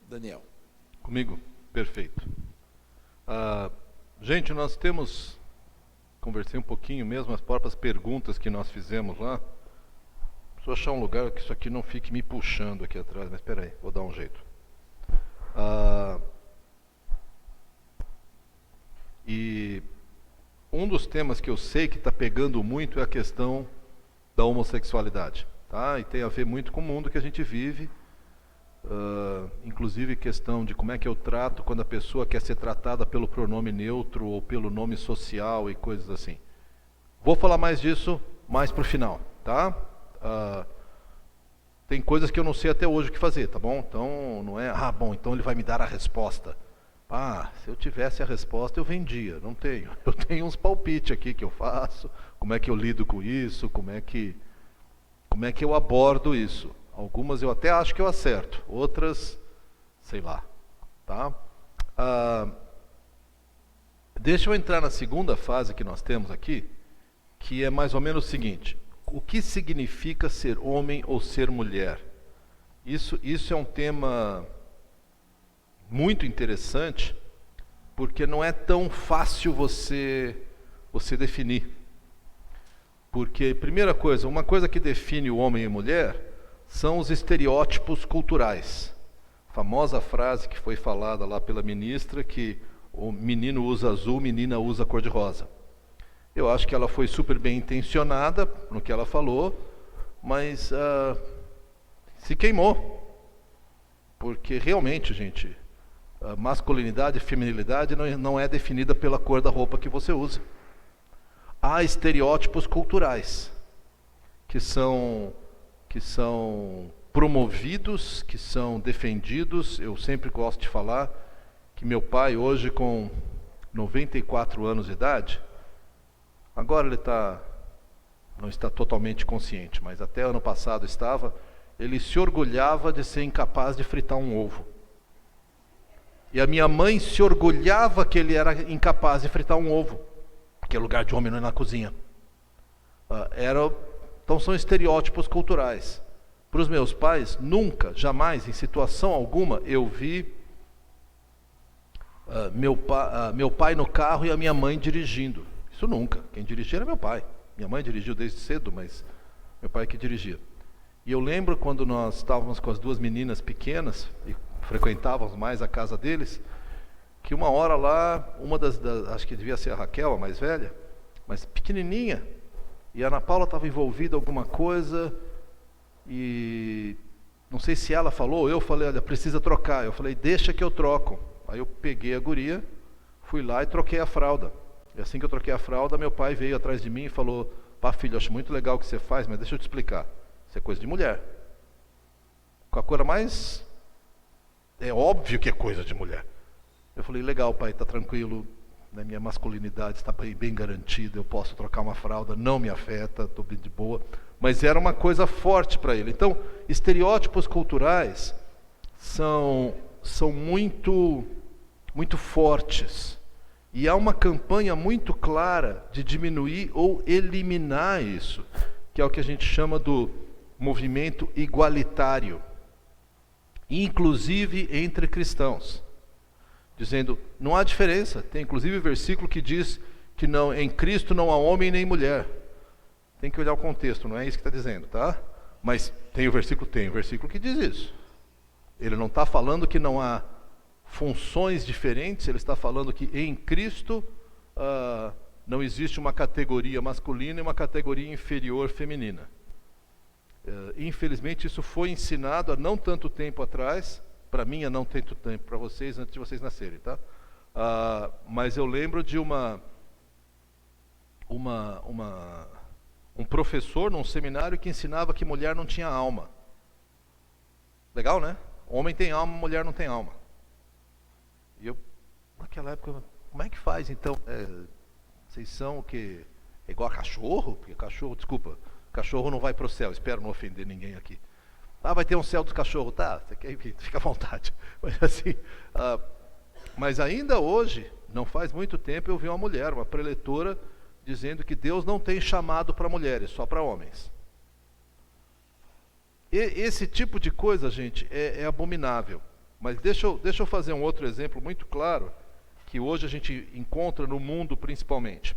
Daniel. Comigo? Perfeito. Gente, conversei um pouquinho mesmo, as próprias perguntas que nós fizemos lá. Preciso achar um lugar que isso aqui não fique me puxando aqui atrás, mas espera aí, vou dar um jeito. E um dos temas que eu sei que está pegando muito é a questão da homossexualidade, tá? E tem a ver muito com o mundo que a gente vive. Inclusive questão de como é que eu trato quando a pessoa quer ser tratada pelo pronome neutro ou pelo nome social e coisas assim. Vou falar mais disso mais pro final, tá? Tem coisas que eu não sei até hoje o que fazer, tá bom? Então não é, bom, então ele vai me dar a resposta. Se eu tivesse a resposta eu vendia, não tenho. Eu tenho uns palpites aqui que eu faço, como é que eu lido com isso, como é que eu abordo isso. Algumas eu até acho que eu acerto, outras, sei lá, tá? Deixa eu entrar na segunda fase que nós temos aqui, que é mais ou menos o seguinte: o que significa ser homem ou ser mulher? Isso é um tema muito interessante, porque não é tão fácil você definir. Porque, primeira coisa, uma coisa que define o homem e mulher são os estereótipos culturais. A famosa frase que foi falada lá pela ministra, que o menino usa azul, menina usa cor-de-rosa. Eu acho que ela foi super bem intencionada no que ela falou, mas se queimou. Porque realmente, gente, a masculinidade e feminilidade não é definida pela cor da roupa que você usa. Há estereótipos culturais que são promovidos, que são defendidos. Eu sempre gosto de falar que meu pai, hoje com 94 anos de idade, agora ele não está totalmente consciente, mas até ano passado estava, ele se orgulhava de ser incapaz de fritar um ovo. E a minha mãe se orgulhava que ele era incapaz de fritar um ovo, porque lugar de homem não é na cozinha. Então são estereótipos culturais. Para os meus pais, nunca, jamais, em situação alguma, eu vi meu pai no carro e a minha mãe dirigindo. Isso nunca. Quem dirigia era meu pai. Minha mãe dirigiu desde cedo, mas meu pai que dirigia. E eu lembro quando nós estávamos com as duas meninas pequenas e frequentávamos mais a casa deles, que uma hora lá, acho que devia ser a Raquel, a mais velha, mas pequenininha, e a Ana Paula estava envolvida em alguma coisa, e não sei se ela falou ou eu falei, olha, precisa trocar. Eu falei, deixa que eu troco. Aí eu peguei a guria, fui lá e troquei a fralda. E assim que eu troquei a fralda, meu pai veio atrás de mim e falou, filho, acho muito legal o que você faz, mas deixa eu te explicar, isso é coisa de mulher. Com a cor mais... é óbvio que é coisa de mulher. Eu falei, legal, pai, tá tranquilo, minha masculinidade está bem garantida, eu posso trocar uma fralda, não me afeta, estou bem de boa. Mas era uma coisa forte para ele. Então, estereótipos culturais são muito fortes. E há uma campanha muito clara de diminuir ou eliminar isso, que é o que a gente chama do movimento igualitário, inclusive entre cristãos, dizendo, não há diferença. Tem inclusive versículo que diz que em Cristo não há homem nem mulher. Tem que olhar o contexto, não é isso que está dizendo, tá? Mas tem o versículo que diz isso. Ele não está falando que não há funções diferentes, ele está falando que em Cristo não existe uma categoria masculina e uma categoria inferior feminina. Infelizmente isso foi ensinado há não tanto tempo atrás, para mim há não tanto tempo, para vocês, antes de vocês nascerem, tá? Mas eu lembro de um professor num seminário que ensinava que mulher não tinha alma. Legal, né? Homem tem alma, mulher não tem alma. E eu, naquela época, como é que faz então? Vocês são o quê? É igual a cachorro? Porque cachorro não vai para o céu, espero não ofender ninguém aqui. Vai ter um céu dos cachorros, tá? Você quer, fica à vontade. Mas assim, mas ainda hoje, não faz muito tempo, eu vi uma mulher, uma preletora, dizendo que Deus não tem chamado para mulheres, só para homens. Esse tipo de coisa, gente, é abominável. Mas deixa eu fazer um outro exemplo muito claro, que hoje a gente encontra no mundo principalmente.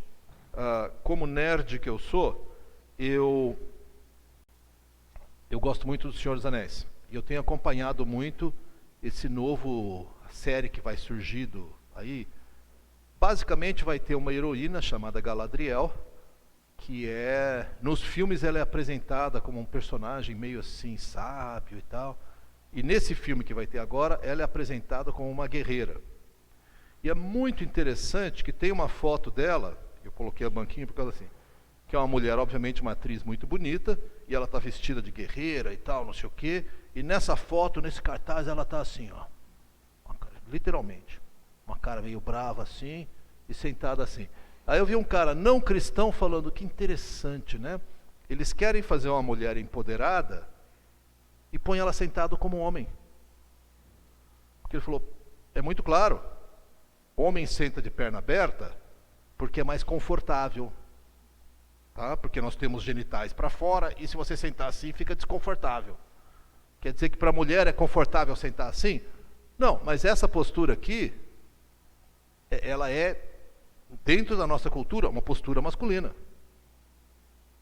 Como nerd que eu sou, eu gosto muito do Senhor dos Anéis. E eu tenho acompanhado muito esse novo série que vai surgindo aí. Basicamente vai ter uma heroína chamada Galadriel, que nos filmes ela é apresentada como um personagem meio assim, sábio e tal. E nesse filme que vai ter agora, ela é apresentada como uma guerreira. E é muito interessante que tem uma foto dela, eu coloquei a banquinha por causa assim, que é uma mulher, obviamente uma atriz muito bonita, e ela está vestida de guerreira e tal, não sei o quê, e nessa foto, nesse cartaz, ela está assim, ó, literalmente, uma cara meio brava assim, e sentada assim. Aí eu vi um cara não cristão falando, que interessante, né? Eles querem fazer uma mulher empoderada, e põe ela sentada como um homem. Porque ele falou, é muito claro, homem senta de perna aberta, porque é mais confortável. Tá? Porque nós temos genitais para fora, e se você sentar assim, fica desconfortável. Quer dizer que para a mulher é confortável sentar assim? Não, mas essa postura aqui, ela é, dentro da nossa cultura, uma postura masculina.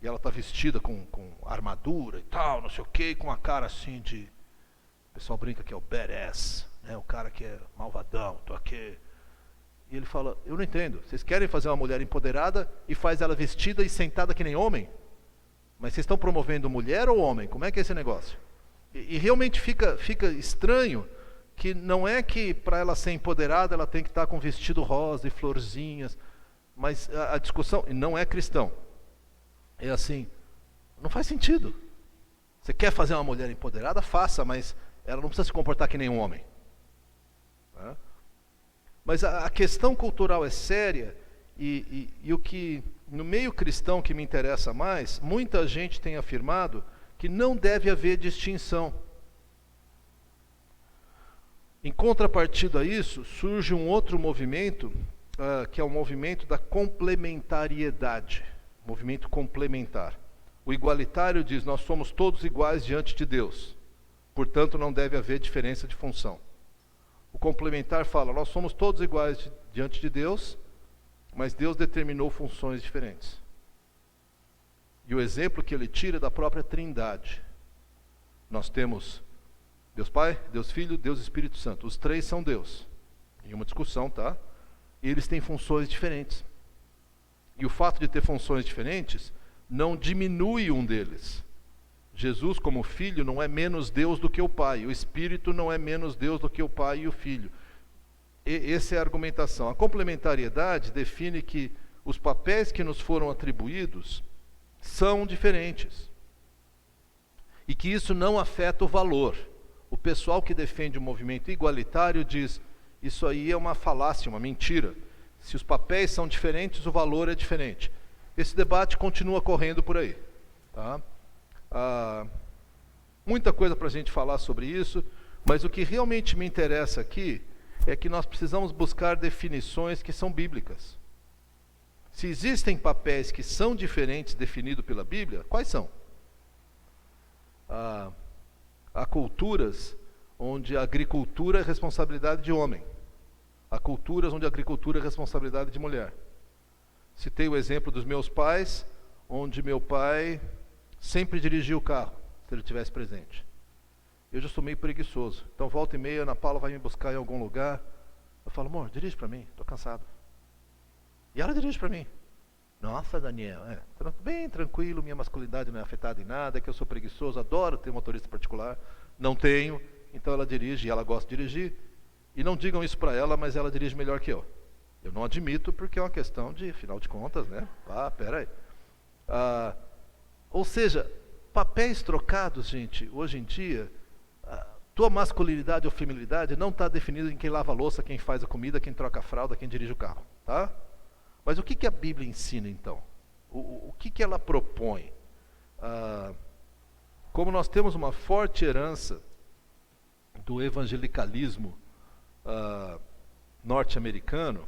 E ela está vestida com armadura e tal, não sei o quê, com a cara assim de... O pessoal brinca que é o badass, né? O cara que é malvadão, tô aqui. E ele fala, eu não entendo, vocês querem fazer uma mulher empoderada e faz ela vestida e sentada que nem homem? Mas vocês estão promovendo mulher ou homem? Como é que é esse negócio? E realmente fica estranho que não é que para ela ser empoderada ela tem que estar com vestido rosa e florzinhas, mas a discussão, e não é cristão, é assim, não faz sentido. Você quer fazer uma mulher empoderada? Faça, mas ela não precisa se comportar que nem um homem. Tá? Mas a questão cultural é séria, e o que, no meio cristão que me interessa mais, muita gente tem afirmado que não deve haver distinção. Em contrapartida a isso, surge um outro movimento, que é o movimento da complementariedade. Movimento complementar. O igualitário diz, nós somos todos iguais diante de Deus, portanto não deve haver diferença de função. O complementar fala, nós somos todos iguais diante de Deus, mas Deus determinou funções diferentes. E o exemplo que ele tira é da própria Trindade. Nós temos Deus Pai, Deus Filho, Deus Espírito Santo. Os três são Deus. Em uma discussão, tá? E eles têm funções diferentes. E o fato de ter funções diferentes não diminui um deles. Jesus, como Filho, não é menos Deus do que o Pai. O Espírito não é menos Deus do que o Pai e o Filho. Essa é a argumentação. A complementariedade define que os papéis que nos foram atribuídos são diferentes. E que isso não afeta o valor. O pessoal que defende o movimento igualitário diz, isso aí é uma falácia, uma mentira. Se os papéis são diferentes, o valor é diferente. Esse debate continua correndo por aí. Tá? Muita coisa para a gente falar sobre isso, mas o que realmente me interessa aqui é que nós precisamos buscar definições que são bíblicas. Se existem papéis que são diferentes definidos pela Bíblia, quais são? Há culturas onde a agricultura é responsabilidade de homem. Há culturas onde a agricultura é responsabilidade de mulher. Citei o exemplo dos meus pais, onde meu pai sempre dirigia o carro, se ele estivesse presente. Eu já sou meio preguiçoso. Então, volta e meia, Ana Paula vai me buscar em algum lugar. Eu falo, amor, dirige para mim, estou cansado. E ela dirige para mim. Nossa, Daniel, bem tranquilo, minha masculinidade não é afetada em nada, é que eu sou preguiçoso, adoro ter um motorista particular. Não tenho, então ela dirige e ela gosta de dirigir. E não digam isso para ela, mas ela dirige melhor que eu. Eu não admito porque é uma questão de, afinal de contas, né? Peraí. Ou seja, papéis trocados, gente, hoje em dia, tua masculinidade ou feminilidade não está definida em quem lava a louça, quem faz a comida, quem troca a fralda, quem dirige o carro, tá? Mas o que a Bíblia ensina, então? O que ela propõe? Como nós temos uma forte herança do evangelicalismo norte-americano,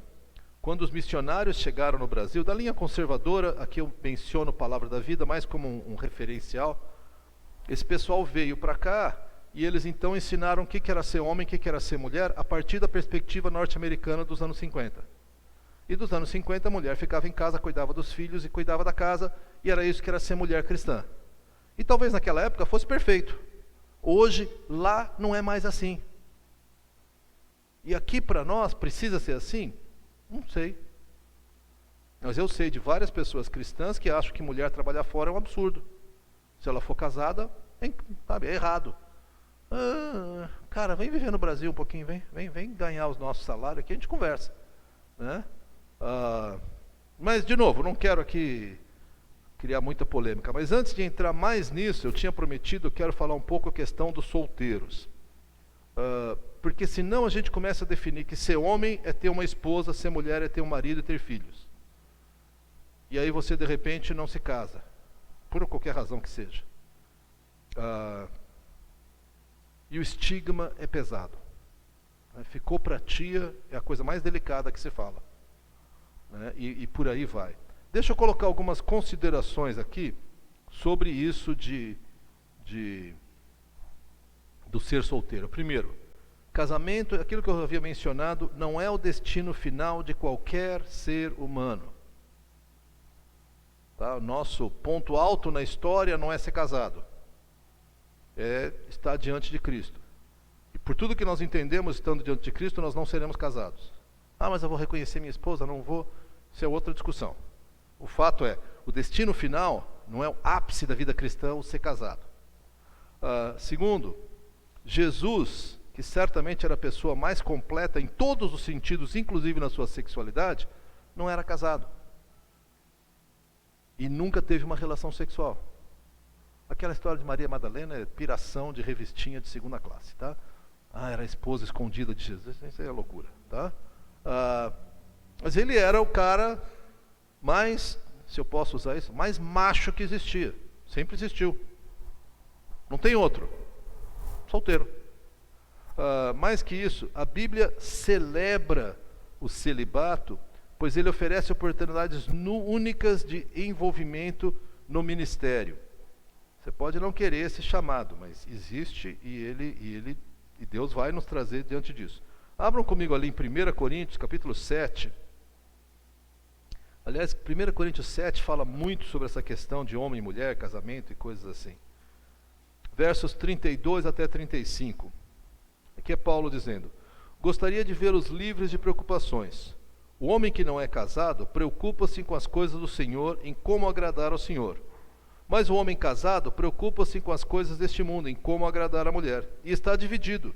quando os missionários chegaram no Brasil, da linha conservadora, aqui eu menciono a Palavra da Vida mais como um referencial, esse pessoal veio para cá e eles então ensinaram o que era ser homem, o que era ser mulher, a partir da perspectiva norte-americana dos anos 50. E dos anos 50 a mulher ficava em casa, cuidava dos filhos e cuidava da casa, e era isso que era ser mulher cristã. E talvez naquela época fosse perfeito. Hoje, lá não é mais assim. E aqui para nós, precisa ser assim? Não sei. Mas eu sei de várias pessoas cristãs que acham que mulher trabalhar fora é um absurdo. Se ela for casada, sabe, é errado. Cara, vem viver no Brasil um pouquinho, vem ganhar os nossos salários aqui, a gente conversa, né? Mas, de novo, não quero aqui criar muita polêmica, mas antes de entrar mais nisso, eu tinha prometido, eu quero falar um pouco a questão dos solteiros. Porque senão a gente começa a definir que ser homem é ter uma esposa, ser mulher é ter um marido e ter filhos. E aí você, de repente, não se casa, por qualquer razão que seja. E o estigma é pesado. Ficou pra tia, é a coisa mais delicada que se fala. Né? E por aí vai. Deixa eu colocar algumas considerações aqui sobre isso do ser solteiro. Primeiro, casamento, aquilo que eu havia mencionado, não é o destino final de qualquer ser humano. Tá? O nosso ponto alto na história não é ser casado. É estar diante de Cristo. E por tudo que nós entendemos, estando diante de Cristo, nós não seremos casados. Mas eu vou reconhecer minha esposa, não vou. Isso é outra discussão. O fato é, o destino final não é o ápice da vida cristã o ser casado. Segundo, Jesus, que certamente era a pessoa mais completa em todos os sentidos, inclusive na sua sexualidade, não era casado. E nunca teve uma relação sexual. Aquela história de Maria Madalena é piração de revistinha de segunda classe, tá? Era a esposa escondida de Jesus, isso aí é loucura, tá? Mas ele era o cara mais, se eu posso usar isso, mais macho que existia. Sempre existiu. Não tem outro. Solteiro. Mais que isso, a Bíblia celebra o celibato, pois ele oferece oportunidades únicas de envolvimento no ministério. Você pode não querer esse chamado, mas existe e Deus vai nos trazer diante disso. Abram comigo ali em 1 Coríntios, capítulo 7. Aliás, 1 Coríntios 7 fala muito sobre essa questão de homem e mulher, casamento e coisas assim. Versos 32 até 35. Aqui é Paulo dizendo: gostaria de vê-los livres de preocupações. O homem que não é casado preocupa-se com as coisas do Senhor, em como agradar ao Senhor. Mas o homem casado preocupa-se com as coisas deste mundo, em como agradar a mulher, e está dividido.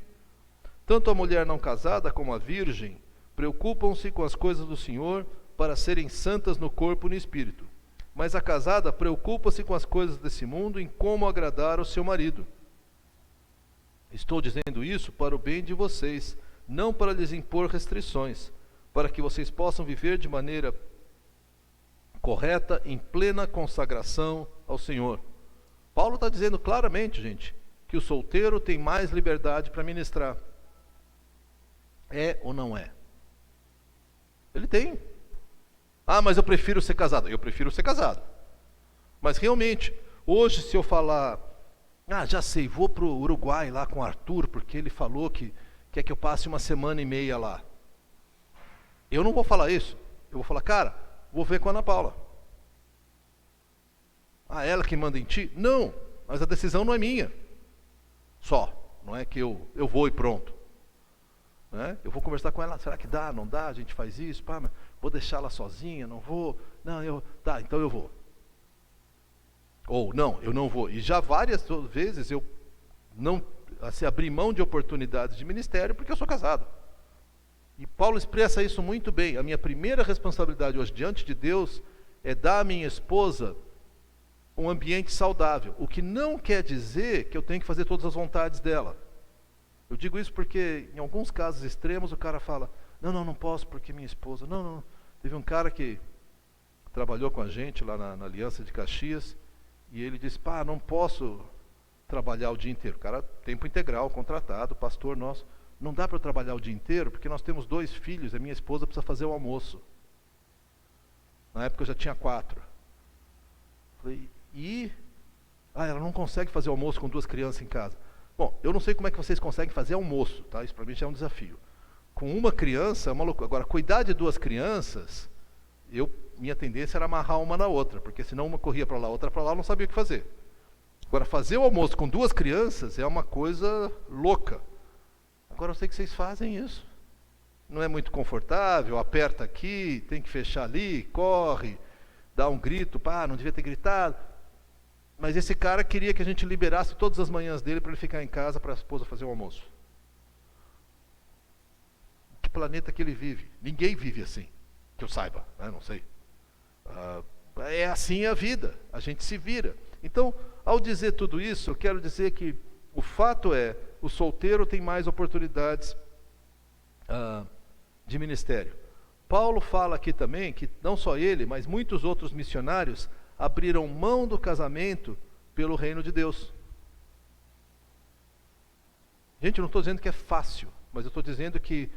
Tanto a mulher não casada como a virgem preocupam-se com as coisas do Senhor, para serem santas no corpo e no espírito. Mas a casada preocupa-se com as coisas desse mundo, em como agradar ao seu marido. Estou dizendo isso para o bem de vocês, não para lhes impor restrições, para que vocês possam viver de maneira correta, em plena consagração ao Senhor. Paulo está dizendo claramente, gente, que o solteiro tem mais liberdade para ministrar. É ou não é? Ele tem. Mas eu prefiro ser casado. Eu prefiro ser casado. Mas realmente, hoje se eu falar, já sei, vou para o Uruguai lá com o Arthur, porque ele falou que quer que eu passe 1,5 lá. Eu não vou falar isso. Eu vou falar, cara, vou ver com a Ana Paula. Ela que manda em ti? Não, mas a decisão não é minha. Só, não é que eu vou e pronto. Né? Eu vou conversar com ela, será que dá, não dá, a gente faz isso, mas vou deixar ela sozinha, não vou, tá, então eu vou. Ou não, eu não vou. E já várias vezes eu não abri mão de oportunidades de ministério porque eu sou casado. E Paulo expressa isso muito bem. A minha primeira responsabilidade hoje diante de Deus é dar à minha esposa um ambiente saudável. O que não quer dizer que eu tenho que fazer todas as vontades dela. Eu digo isso porque em alguns casos extremos o cara fala, não posso porque minha esposa, não. Teve um cara que trabalhou com a gente lá na Aliança de Caxias, e ele disse, não posso trabalhar o dia inteiro. O cara, tempo integral, contratado, pastor nosso. Não dá para eu trabalhar o dia inteiro, porque nós temos 2 filhos, a minha esposa precisa fazer o almoço. Na época eu já tinha 4. Falei, ela não consegue fazer o almoço com 2 crianças em casa. Bom, eu não sei como é que vocês conseguem fazer almoço, tá? Isso para mim já é um desafio. Com uma criança é uma loucura. Agora, cuidar de duas crianças, minha tendência era amarrar uma na outra, porque senão uma corria para lá, outra para lá, eu não sabia o que fazer. Agora, fazer o almoço com duas crianças é uma coisa louca. Agora, eu sei que vocês fazem isso. Não é muito confortável, aperta aqui, tem que fechar ali, corre, dá um grito, pá, não devia ter gritado. Mas esse cara queria que a gente liberasse todas as manhãs dele para ele ficar em casa para a esposa fazer o almoço. Que planeta que ele vive? Ninguém vive assim, que eu saiba, né? Não sei. É assim a vida, a gente se vira. Então, ao dizer tudo isso, eu quero dizer que o fato é, o solteiro tem mais oportunidades de ministério. Paulo fala aqui também que não só ele, mas muitos outros missionários abriram mão do casamento pelo reino de Deus. Gente, eu não estou dizendo que é fácil, mas eu estou dizendo que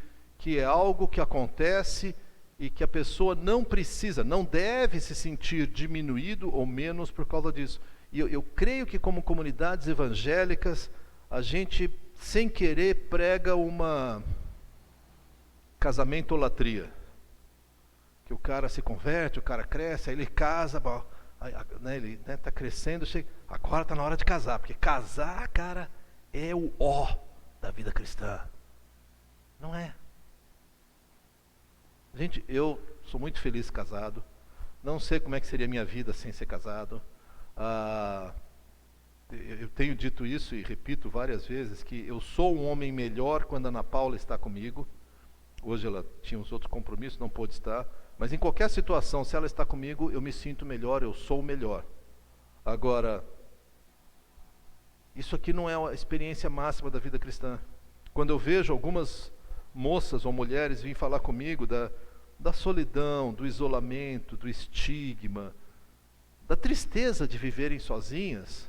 é algo que acontece e que a pessoa não precisa, não deve se sentir diminuído ou menos por causa disso. E eu creio que como comunidades evangélicas, a gente, sem querer, prega uma casamento-olatria. Que o cara se converte, o cara cresce, aí ele casa, ele está crescendo, agora está na hora de casar, porque casar, cara, é o ó da vida cristã. Não é. Gente, eu sou muito feliz casado, não sei como é que seria a minha vida sem ser casado. Eu tenho dito isso e repito várias vezes, que eu sou um homem melhor quando a Ana Paula está comigo. Hoje ela tinha uns outros compromissos, não pôde estar. Mas em qualquer situação, se ela está comigo, eu me sinto melhor, eu sou melhor. Agora, isso aqui não é a experiência máxima da vida cristã. Quando eu vejo algumas moças ou mulheres virem falar comigo da solidão, do isolamento, do estigma, da tristeza de viverem sozinhas,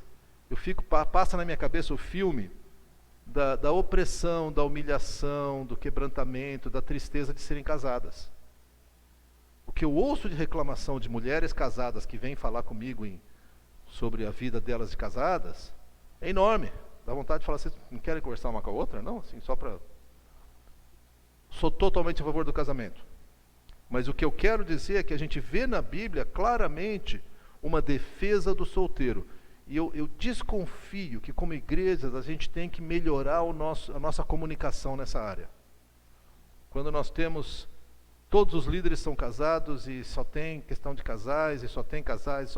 passa na minha cabeça o filme da opressão, da humilhação, do quebrantamento, da tristeza de serem casadas. O que eu ouço de reclamação de mulheres casadas que vêm falar comigo sobre a vida delas de casadas é enorme. Dá vontade de falar, vocês não querem conversar uma com a outra? Não, assim, só para... Sou totalmente a favor do casamento. Mas o que eu quero dizer é que a gente vê na Bíblia claramente uma defesa do solteiro. E eu desconfio que como igrejas a gente tem que melhorar a nossa comunicação nessa área. Quando nós temos... Todos os líderes são casados e só tem questão de casais, e só tem casais,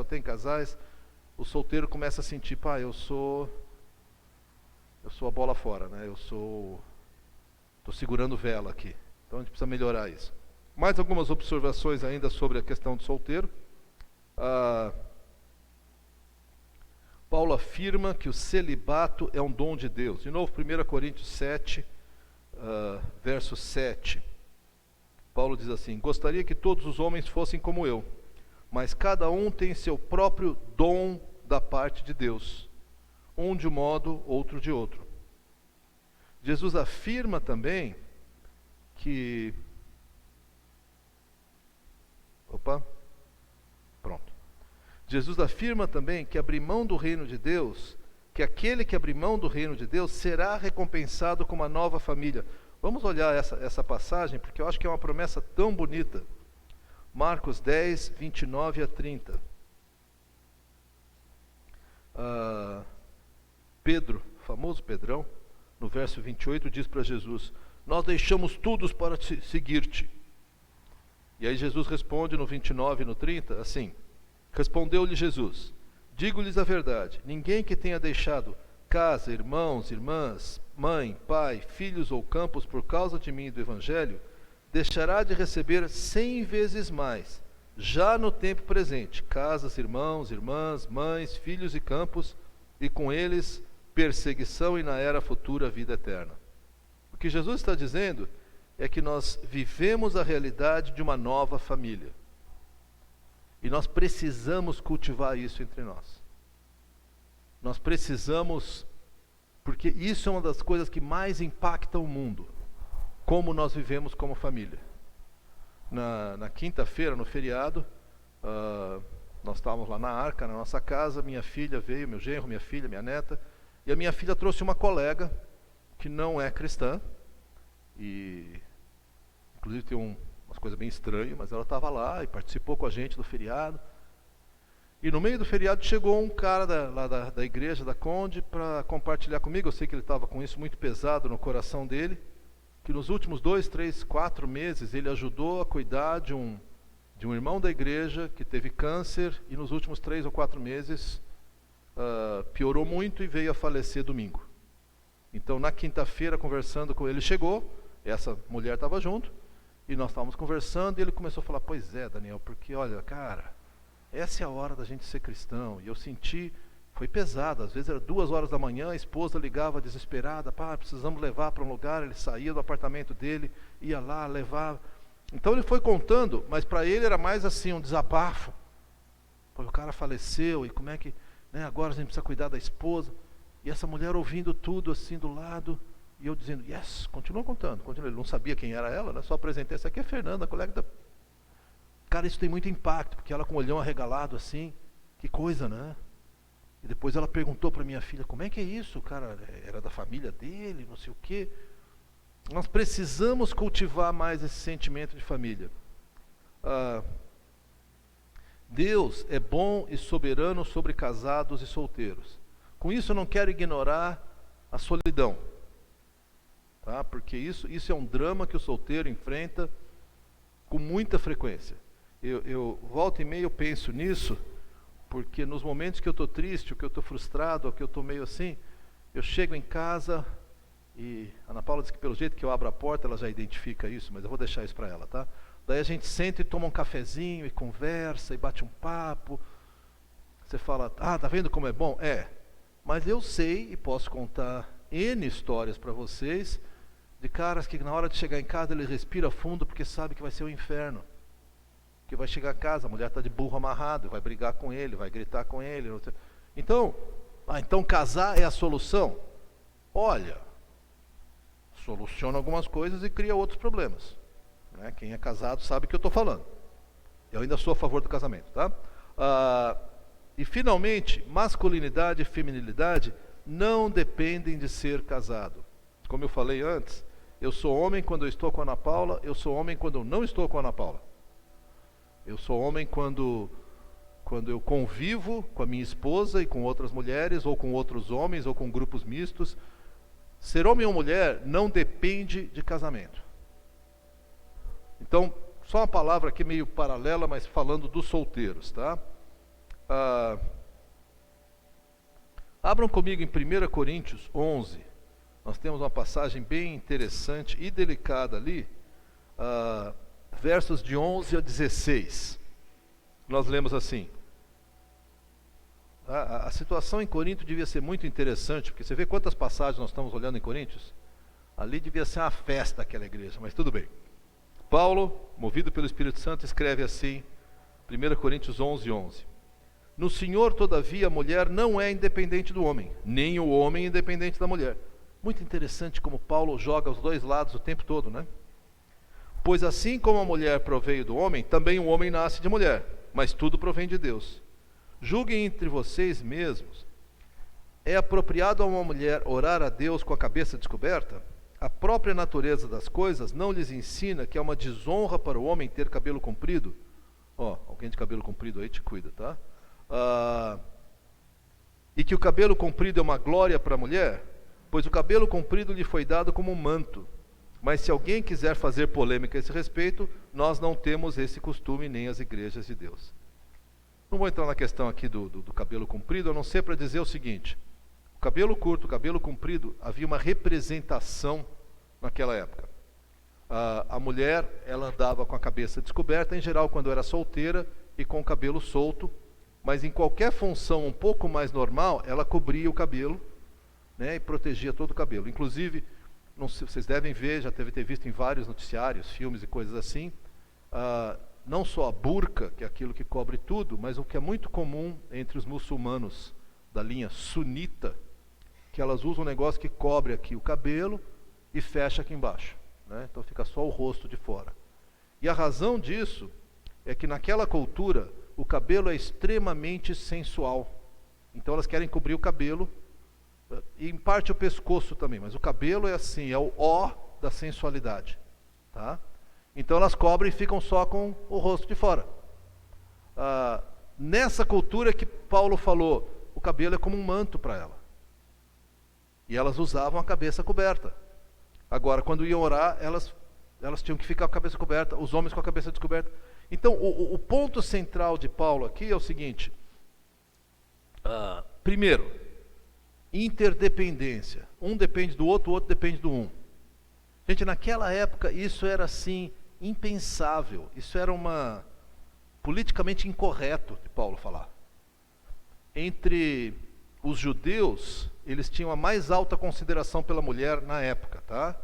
o solteiro começa a sentir, eu sou a bola fora, né? Estou segurando vela aqui. Então a gente precisa melhorar isso. Mais algumas observações ainda sobre a questão do solteiro. Paulo afirma que o celibato é um dom de Deus. De novo, 1 Coríntios 7, verso 7. Paulo diz assim: gostaria que todos os homens fossem como eu, mas cada um tem seu próprio dom da parte de Deus, um de um modo, outro de outro. Jesus afirma também que... Jesus afirma também que abrir mão do reino de Deus, que aquele que abrir mão do reino de Deus será recompensado com uma nova família. Vamos olhar essa passagem, porque eu acho que é uma promessa tão bonita. Marcos 10, 29 a 30. Pedro, famoso Pedrão, no verso 28, diz para Jesus: nós deixamos tudo para seguir-te. E aí Jesus responde no 29 e no 30, assim: respondeu-lhe Jesus: digo-lhes a verdade, ninguém que tenha deixado casa, irmãos, irmãs, mãe, pai, filhos ou campos por causa de mim e do Evangelho, deixará de receber 100 vezes mais, já no tempo presente, casas, irmãos, irmãs, mães, filhos e campos, e com eles perseguição e na era futura vida eterna. O que Jesus está dizendo é que nós vivemos a realidade de uma nova família. E nós precisamos cultivar isso entre nós. Nós precisamos, porque isso é uma das coisas que mais impacta o mundo, como nós vivemos como família. Na quinta-feira, no feriado, nós estávamos lá na Arca, na nossa casa, minha filha veio, meu genro, minha filha, minha neta, E a minha filha trouxe uma colega que não é cristã, e inclusive tem umas coisas bem estranhas, mas ela estava lá e participou com a gente do feriado. E no meio do feriado chegou um cara lá da igreja, da Conde, para compartilhar comigo. Eu sei que ele estava com isso muito pesado no coração dele, que nos últimos 2, 3, 4 meses ele ajudou a cuidar de um irmão da igreja que teve câncer, e nos últimos 3 ou 4 meses piorou muito e veio a falecer domingo. Então na quinta-feira, conversando com ele, chegou, essa mulher estava junto, e nós estávamos conversando, e ele começou a falar: pois é, Daniel, porque olha, cara, essa é a hora da gente ser cristão. E eu senti, foi pesado, às vezes era 2 horas da manhã, a esposa ligava desesperada: pá, precisamos levar para um lugar. Ele saía do apartamento dele, ia lá, levava. Então ele foi contando, mas para ele era mais assim, um desabafo. Pô, o cara faleceu, e como é que, né, agora a gente precisa cuidar da esposa. E essa mulher ouvindo tudo assim do lado, e eu dizendo: yes, continua contando, continua. Ele não sabia quem era ela, né? Só apresentei: essa aqui é a Fernanda, a colega da... Cara, isso tem muito impacto, porque ela com o olhão arregalado assim, que coisa, né? E depois ela perguntou para minha filha: como é que é isso? O cara era da família dele, não sei o quê. Nós precisamos cultivar mais esse sentimento de família. Deus é bom e soberano sobre casados e solteiros. Com isso eu não quero ignorar a solidão, tá? Porque isso é um drama que o solteiro enfrenta com muita frequência. Eu volta e meia eu penso nisso, porque nos momentos que eu estou triste, ou que eu estou frustrado, ou que eu estou meio assim, eu chego em casa, e a Ana Paula diz que pelo jeito que eu abro a porta ela já identifica isso, mas eu vou deixar isso para ela, tá? Daí a gente senta e toma um cafezinho, e conversa, e bate um papo. Você fala: ah, tá vendo como é bom? É, mas eu sei e posso contar N histórias para vocês, de caras que na hora de chegar em casa ele respira fundo, porque sabe que vai ser o inferno. Que vai chegar a casa, a mulher está de burro amarrado, vai brigar com ele, vai gritar com ele. Então casar é a solução? Olha, soluciona algumas coisas e cria outros problemas, né? Quem é casado sabe o que eu estou falando. Eu ainda sou a favor do casamento, tá? E finalmente, masculinidade e feminilidade não dependem de ser casado. Como eu falei antes, eu sou homem quando eu estou com a Ana Paula, eu sou homem quando eu não estou com a Ana Paula. Eu sou homem quando eu convivo com a minha esposa e com outras mulheres, ou com outros homens, ou com grupos mistos. Ser homem ou mulher não depende de casamento. Então, só uma palavra aqui meio paralela, mas falando dos solteiros, tá? Abram comigo em 1 Coríntios 11. Nós temos uma passagem bem interessante e delicada ali, versos de 11 a 16. Nós lemos assim: a situação em Corinto devia ser muito interessante, porque você vê quantas passagens nós estamos olhando em Coríntios? Ali devia ser uma festa aquela igreja, mas tudo bem. Paulo, movido pelo Espírito Santo, escreve assim, 1 Coríntios 11, 11. No Senhor, todavia, a mulher não é independente do homem, nem o homem independente da mulher. Muito interessante como Paulo joga os dois lados o tempo todo, né? Pois assim como a mulher proveio do homem, também o homem nasce de mulher, mas tudo provém de Deus. Julguem entre vocês mesmos. É apropriado a uma mulher orar a Deus com a cabeça descoberta? A própria natureza das coisas não lhes ensina que é uma desonra para o homem ter cabelo comprido? Alguém de cabelo comprido aí te cuida, tá? E que o cabelo comprido é uma glória para a mulher? Pois o cabelo comprido lhe foi dado como um manto. Mas se alguém quiser fazer polêmica a esse respeito, nós não temos esse costume, nem as igrejas de Deus. Não vou entrar na questão aqui do cabelo comprido, a não ser para dizer o seguinte: o cabelo curto, o cabelo comprido, havia uma representação naquela época. A mulher, ela andava com a cabeça descoberta, em geral quando era solteira, e com o cabelo solto, mas em qualquer função um pouco mais normal, ela cobria o cabelo, né, e protegia todo o cabelo. Inclusive, não sei, vocês devem ver, já deve ter visto em vários noticiários, filmes e coisas assim, não só a burca, que é aquilo que cobre tudo, mas o que é muito comum entre os muçulmanos da linha sunita, que elas usam um negócio que cobre aqui o cabelo e fecha aqui embaixo, né? Então fica só o rosto de fora. E a razão disso é que naquela cultura o cabelo é extremamente sensual. Então elas querem cobrir o cabelo e em parte o pescoço também, mas o cabelo é assim, é o ó da sensualidade, tá? Então elas cobrem e ficam só com o rosto de fora. Nessa cultura que Paulo falou, o cabelo é como um manto para ela. E elas usavam a cabeça coberta. Agora, quando iam orar, elas tinham que ficar com a cabeça coberta, os homens com a cabeça descoberta. Então, o ponto central de Paulo aqui é o seguinte. Primeiro, interdependência. Um depende do outro, o outro depende do um. Gente, naquela época isso era assim, impensável. Isso era politicamente incorreto de Paulo falar. Entre os judeus, eles tinham a mais alta consideração pela mulher na época, tá?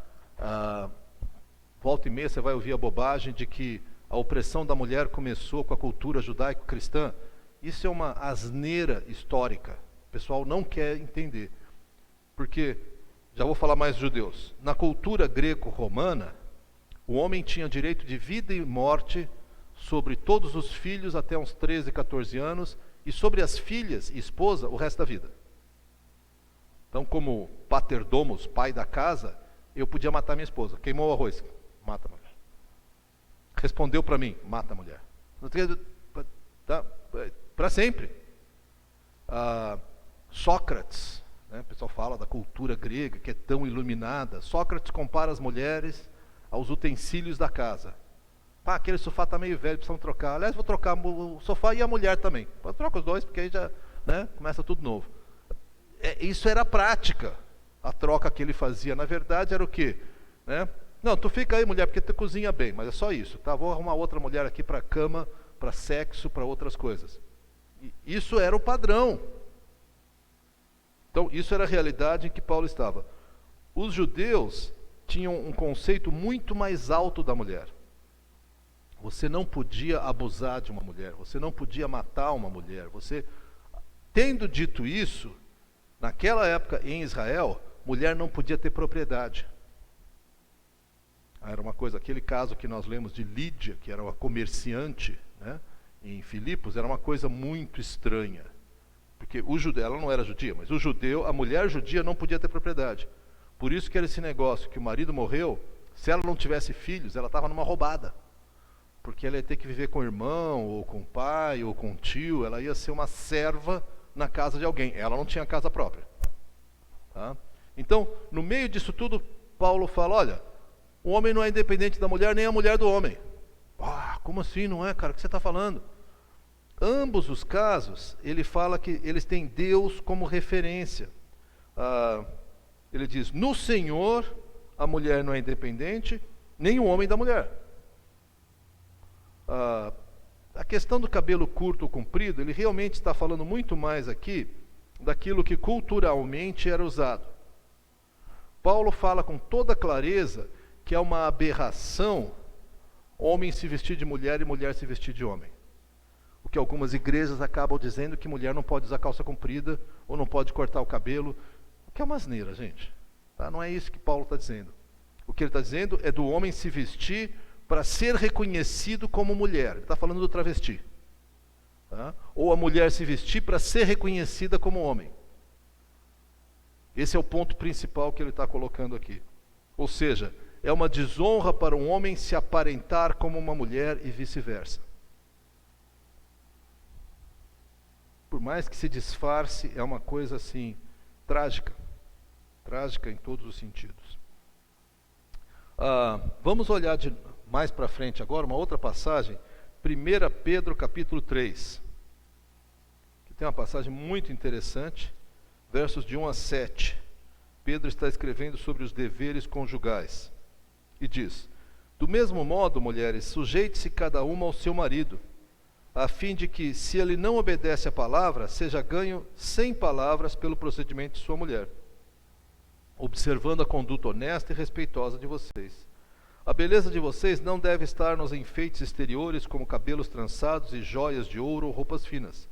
Volta e meia você vai ouvir a bobagem de que a opressão da mulher começou com a cultura judaico-cristã. Isso é uma asneira histórica. O pessoal não quer entender. Porque, já vou falar mais dos judeus, na cultura greco-romana, o homem tinha direito de vida e morte sobre todos os filhos até uns 13, 14 anos, e sobre as filhas e esposa o resto da vida. Então, como paterdomos, pai da casa, eu podia matar minha esposa. Queimou o arroz, mata a mulher. Respondeu para mim, mata a mulher. Para sempre. Sócrates, né, o pessoal fala da cultura grega, que é tão iluminada. Sócrates compara as mulheres aos utensílios da casa. Aquele sofá está meio velho, precisamos trocar. Aliás, vou trocar o sofá e a mulher também. Troca os dois, porque aí já, né, começa tudo novo. Isso era a prática, a troca que ele fazia. Na verdade, era o quê? Né? Não, tu fica aí, mulher, porque tu cozinha bem, mas é só isso, tá? Vou arrumar outra mulher aqui para cama, para sexo, para outras coisas. E isso era o padrão. Então, isso era a realidade em que Paulo estava. Os judeus tinham um conceito muito mais alto da mulher. Você não podia abusar de uma mulher, você não podia matar uma mulher. Tendo dito isso, naquela época em Israel, mulher não podia ter propriedade. Era uma coisa, aquele caso que nós lemos de Lídia, que era uma comerciante, né, em Filipos, era uma coisa muito estranha. Porque o judeu, ela não era judia, mas o judeu, a mulher judia não podia ter propriedade. Por isso que era esse negócio, que o marido morreu, se ela não tivesse filhos, ela estava numa roubada. Porque ela ia ter que viver com o irmão, ou com o pai, ou com o tio, ela ia ser uma serva na casa de alguém. Ela não tinha casa própria. Tá? Então, no meio disso tudo, Paulo fala, olha, o homem não é independente da mulher, nem a mulher do homem. Como assim, não é, cara? O que você está falando? Ambos os casos, ele fala que eles têm Deus como referência. Ele diz, no Senhor, a mulher não é independente, nem o homem da mulher. A questão do cabelo curto ou comprido, ele realmente está falando muito mais aqui daquilo que culturalmente era usado. Paulo fala com toda clareza que é uma aberração homem se vestir de mulher e mulher se vestir de homem. O que algumas igrejas acabam dizendo que mulher não pode usar calça comprida ou não pode cortar o cabelo, o que é uma asneira, gente. Tá? Não é isso que Paulo está dizendo. O que ele está dizendo é do homem se vestir para ser reconhecido como mulher. Ele está falando do travesti. Tá? Ou a mulher se vestir para ser reconhecida como homem. Esse é o ponto principal que ele está colocando aqui. Ou seja, é uma desonra para um homem se aparentar como uma mulher e vice-versa. Por mais que se disfarce, é uma coisa assim, trágica. Trágica em todos os sentidos. Vamos olhar mais para frente agora, uma outra passagem, 1 Pedro capítulo 3, que tem uma passagem muito interessante, versos de 1 a 7. Pedro está escrevendo sobre os deveres conjugais, e diz, do mesmo modo, mulheres, sujeite-se cada uma ao seu marido, a fim de que, se ele não obedece à palavra, seja ganho sem palavras pelo procedimento de sua mulher, observando a conduta honesta e respeitosa de vocês. A beleza de vocês não deve estar nos enfeites exteriores, como cabelos trançados e joias de ouro ou roupas finas.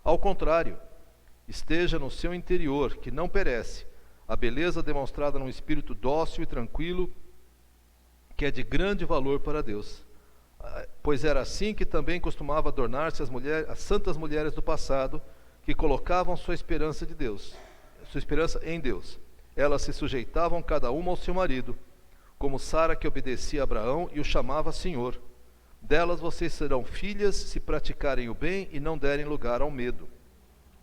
Ao contrário, esteja no seu interior, que não perece, a beleza demonstrada num espírito dócil e tranquilo, que é de grande valor para Deus. Pois era assim que também costumava adornar-se as santas mulheres do passado, que colocavam sua esperança de Deus. sua esperança em Deus. Elas se sujeitavam cada uma ao seu marido, como Sara, que obedecia a Abraão e o chamava Senhor. Delas vocês serão filhas se praticarem o bem e não derem lugar ao medo.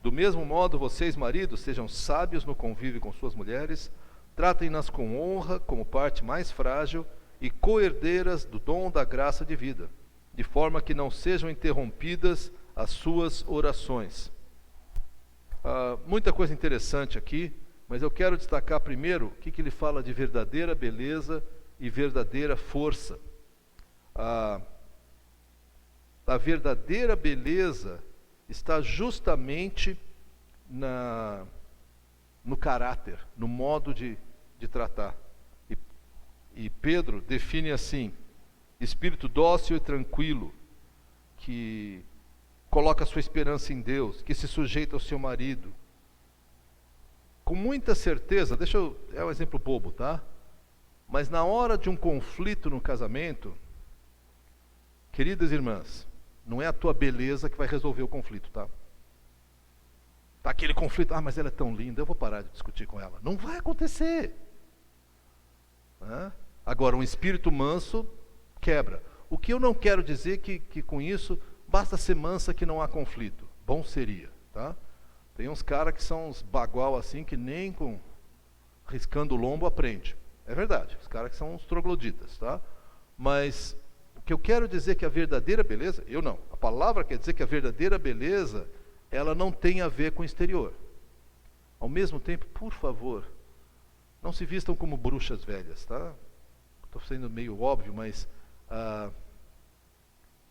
Do mesmo modo, vocês, maridos, sejam sábios no convívio com suas mulheres, tratem-nas com honra como parte mais frágil e co-herdeiras do dom da graça de vida, de forma que não sejam interrompidas as suas orações. Muita coisa interessante aqui, mas eu quero destacar primeiro o que ele fala de verdadeira beleza e verdadeira força. A verdadeira beleza está justamente no caráter, no modo de tratar. E Pedro define assim: espírito dócil e tranquilo, que coloca sua esperança em Deus, que se sujeita ao seu marido. Com muita certeza, é um exemplo bobo, tá? Mas na hora de um conflito no casamento, queridas irmãs, não é a tua beleza que vai resolver o conflito, tá? Tá aquele conflito, mas ela é tão linda, eu vou parar de discutir com ela. Não vai acontecer. Agora, um espírito manso quebra. O que eu não quero dizer que com isso basta ser mansa que não há conflito. Bom seria, tá? Tem uns caras que são uns bagual assim, que nem riscando o lombo aprende. É verdade, os caras que são uns trogloditas, tá? Mas o que eu quero dizer que a verdadeira beleza, a palavra quer dizer que a verdadeira beleza, ela não tem a ver com o exterior. Ao mesmo tempo, por favor, não se vistam como bruxas velhas, tá? Estou sendo meio óbvio, mas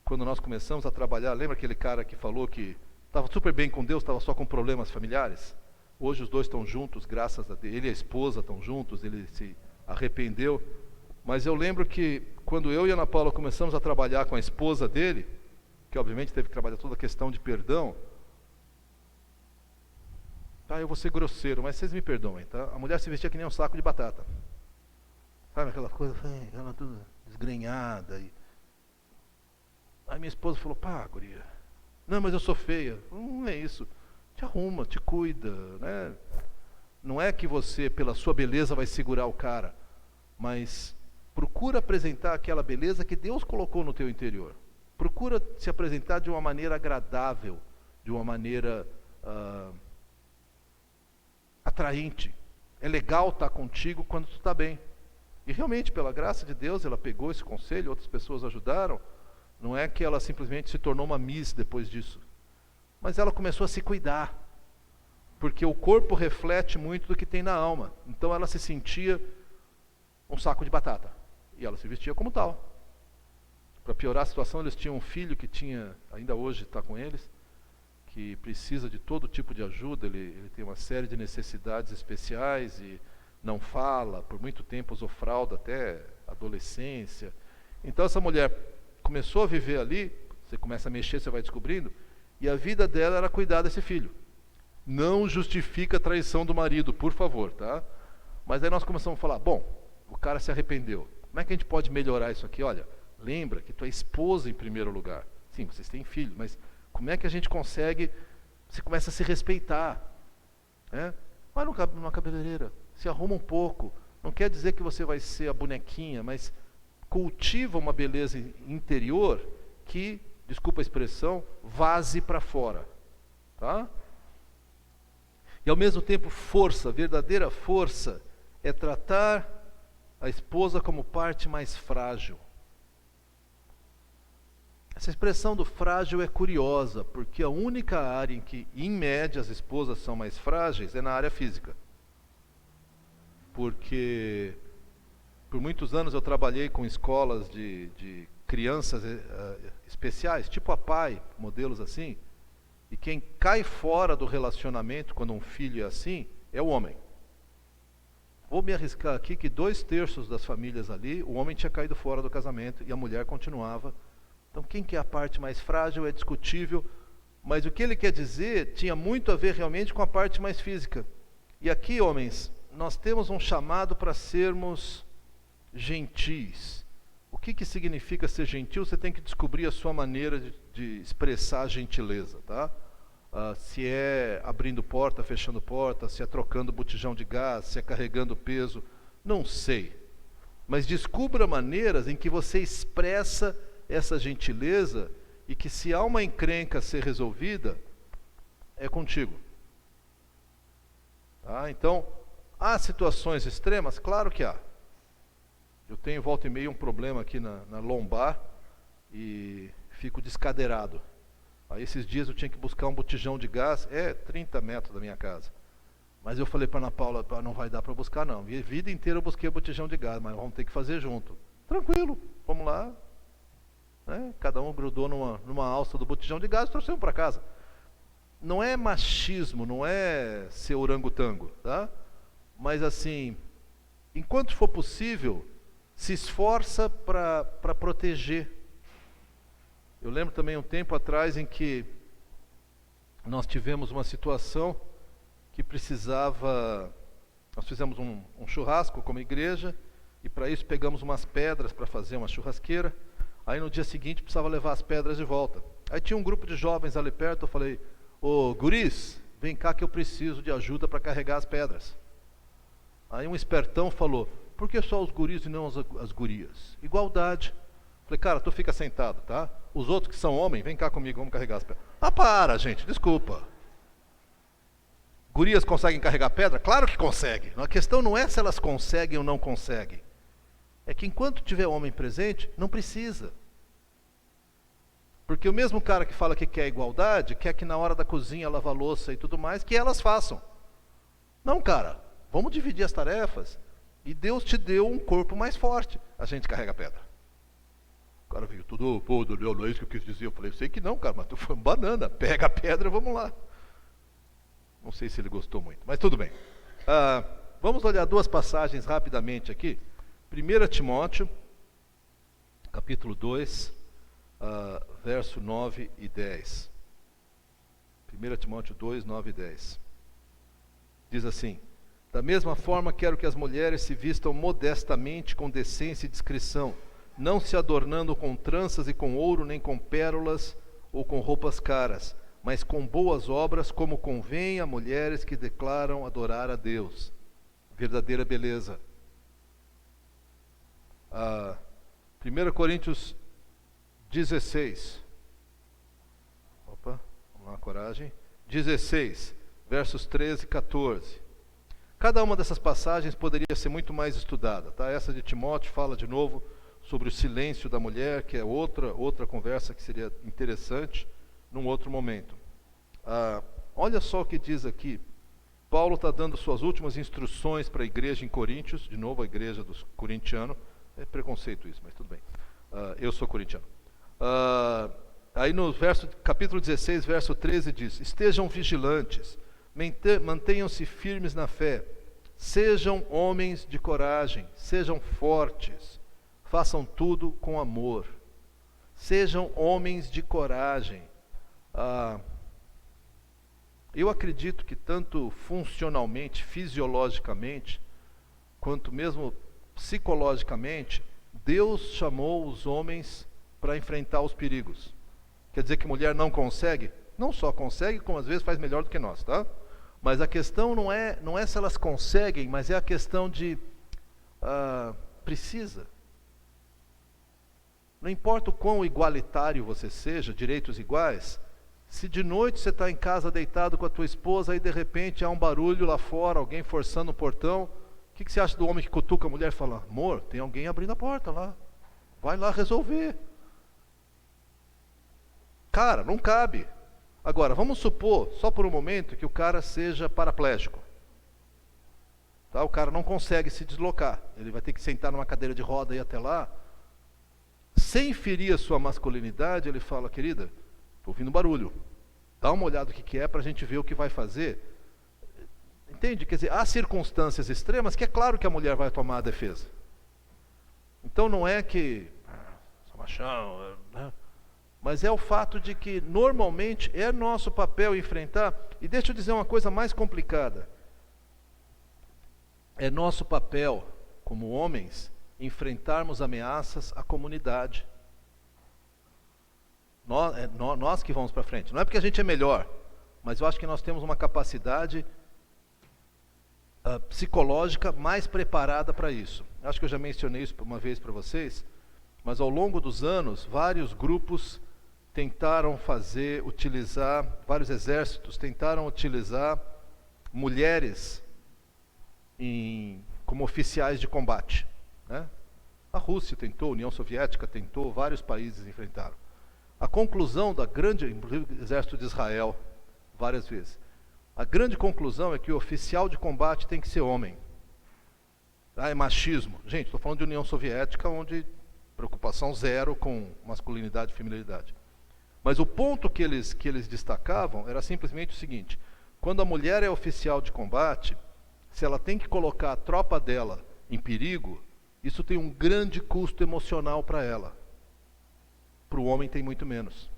quando nós começamos a trabalhar, lembra aquele cara que falou que estava super bem com Deus, estava só com problemas familiares? Hoje os dois estão juntos, graças a Deus. Ele e a esposa estão juntos, ele se arrependeu. Mas eu lembro que quando eu e a Ana Paula começamos a trabalhar com a esposa dele, que obviamente teve que trabalhar toda a questão de perdão, eu vou ser grosseiro, mas vocês me perdoem, tá? A mulher se vestia que nem um saco de batata. Sabe aquela coisa, ela toda desgrenhada. Aí minha esposa falou: guria, não, mas eu sou feia. Não é isso. Te arruma, te cuida, né? Não é que você, pela sua beleza, vai segurar o cara, mas procura apresentar aquela beleza que Deus colocou no teu interior. Procura se apresentar de uma maneira agradável, de uma maneira atraente. É legal estar contigo quando tu está bem. E realmente, pela graça de Deus, ela pegou esse conselho, outras pessoas ajudaram. Não é que ela simplesmente se tornou uma miss depois disso, mas ela começou a se cuidar, porque o corpo reflete muito do que tem na alma. Então ela se sentia um saco de batata, e ela se vestia como tal. Para piorar a situação, eles tinham um filho que ainda hoje está com eles, que precisa de todo tipo de ajuda. Ele tem uma série de necessidades especiais e não fala, por muito tempo usou fralda até adolescência. Então essa mulher começou a viver ali, você começa a mexer, você vai descobrindo, e a vida dela era cuidar desse filho. Não justifica a traição do marido, por favor, tá? Mas aí nós começamos a falar: bom, o cara se arrependeu, como é que a gente pode melhorar isso aqui? Olha, lembra que tu é esposa em primeiro lugar. Sim, vocês têm filho, mas como é que a gente consegue? Você começa a se respeitar, né? Vai numa cabeleireira, se arruma um pouco. Não quer dizer que você vai ser a bonequinha, mas cultiva uma beleza interior que, desculpa a expressão, vaze para fora, tá? E ao mesmo tempo, força, verdadeira força, é tratar a esposa como parte mais frágil. Essa expressão do frágil é curiosa, porque a única área em que, em média, as esposas são mais frágeis é na área física. Porque por muitos anos eu trabalhei com escolas de crianças especiais, tipo a PAI, modelos assim, e quem cai fora do relacionamento quando um filho é assim, é o homem. Vou me arriscar aqui que 2/3 das famílias ali, o homem tinha caído fora do casamento e a mulher continuava. Então quem que é a parte mais frágil é discutível, mas o que ele quer dizer tinha muito a ver realmente com a parte mais física. E aqui, homens, nós temos um chamado para sermos gentis. O que significa ser gentil? Você tem que descobrir a sua maneira de expressar a gentileza, tá? se é abrindo porta, fechando porta, se é trocando botijão de gás, se é carregando peso, não sei. Mas descubra maneiras em que você expressa essa gentileza e que, se há uma encrenca a ser resolvida, é contigo. Tá? Então, há situações extremas? Claro que há. Eu tenho volta e meia um problema aqui na lombar e fico descadeirado. Aí esses dias eu tinha que buscar um botijão de gás, 30 metros da minha casa. Mas eu falei para Ana Paula, não vai dar para buscar não. Minha vida inteira eu busquei o botijão de gás, mas vamos ter que fazer junto. Tranquilo, vamos lá. Né? Cada um grudou numa alça do botijão de gás e trouxemos para casa. Não é machismo, não é ser orangotango, tá? Mas assim, enquanto for possível, se esforça para proteger. Eu lembro também um tempo atrás em que nós tivemos uma situação que precisava, nós fizemos um churrasco como igreja, e para isso pegamos umas pedras para fazer uma churrasqueira. Aí no dia seguinte precisava levar as pedras de volta. Aí tinha um grupo de jovens ali perto, eu falei, ô guris, vem cá que eu preciso de ajuda para carregar as pedras. Aí um espertão falou, por que só os guris e não as gurias? Igualdade. Falei, cara, tu fica sentado, tá? Os outros que são homens, vem cá comigo, vamos carregar as pedras. Para, gente, desculpa. Gurias conseguem carregar pedra? Claro que conseguem. A questão não é se elas conseguem ou não conseguem. É que enquanto tiver homem presente, não precisa. Porque o mesmo cara que fala que quer igualdade, quer que na hora da cozinha, lavar louça e tudo mais, que elas façam. Não, cara, vamos dividir as tarefas. E Deus te deu um corpo mais forte. A gente carrega pedra. O cara veio tudo, pô, Daniel, não é isso que eu quis dizer. Eu falei, eu sei que não, cara, mas tu foi um banana. Pega a pedra, vamos lá. Não sei se ele gostou muito, mas tudo bem. Vamos olhar duas passagens rapidamente aqui. 1 Timóteo, capítulo 2, verso 9 e 10. 1 Timóteo 2, 9 e 10. Diz assim, da mesma forma quero que as mulheres se vistam modestamente com decência e discrição, não se adornando com tranças e com ouro, nem com pérolas ou com roupas caras, mas com boas obras, como convém a mulheres que declaram adorar a Deus. Verdadeira beleza. 1 Coríntios 16. Vamos lá, coragem. 16, versos 13 e 14. Cada uma dessas passagens poderia ser muito mais estudada, tá? Essa de Timóteo fala de novo sobre o silêncio da mulher, que é outra conversa que seria interessante num outro momento. Olha só o que diz aqui. Paulo está dando suas últimas instruções para a igreja em Coríntios, de novo a igreja dos corintianos. É preconceito isso, mas tudo bem. Eu sou corintiano. Aí no capítulo 16, verso 13 diz, estejam vigilantes, mantenham-se firmes na fé, sejam homens de coragem, sejam fortes, façam tudo com amor. Sejam homens de coragem. Eu acredito que tanto funcionalmente, fisiologicamente, quanto mesmo psicologicamente, Deus chamou os homens para enfrentar os perigos. Quer dizer que mulher não consegue? Não só consegue, como às vezes faz melhor do que nós, tá? Mas a questão não é se elas conseguem, mas é a questão de precisa. Não importa o quão igualitário você seja, direitos iguais, se de noite você está em casa deitado com a tua esposa, aí de repente há um barulho lá fora, alguém forçando o portão, o que você acha do homem que cutuca a mulher e fala, amor, tem alguém abrindo a porta lá, vai lá resolver. Cara, não cabe. Agora, vamos supor, só por um momento, que o cara seja paraplégico. Tá? O cara não consegue se deslocar, ele vai ter que sentar numa cadeira de roda e ir até lá. Sem ferir a sua masculinidade, ele fala, querida, estou ouvindo barulho, dá uma olhada no que é para a gente ver o que vai fazer. Entende? Quer dizer, há circunstâncias extremas que é claro que a mulher vai tomar a defesa. Então não é que sou machão, né? Mas é o fato de que normalmente é nosso papel enfrentar. E deixa eu dizer uma coisa mais complicada. É nosso papel, como homens, enfrentarmos ameaças à comunidade. Nós que vamos para frente. Não é porque a gente é melhor, mas eu acho que nós temos uma capacidade psicológica mais preparada para isso. Acho que eu já mencionei isso uma vez para vocês, mas ao longo dos anos, vários grupos tentaram utilizar, vários exércitos tentaram utilizar mulheres como oficiais de combate, né? A Rússia tentou, a União Soviética tentou, vários países enfrentaram. A conclusão da grande, exército de Israel, várias vezes, a grande conclusão é que o oficial de combate tem que ser homem. É machismo. Gente, estou falando de União Soviética, onde preocupação zero com masculinidade e feminilidade. Mas o ponto que eles destacavam era simplesmente o seguinte: quando a mulher é oficial de combate, se ela tem que colocar a tropa dela em perigo, isso tem um grande custo emocional para ela. Para o homem tem muito menos.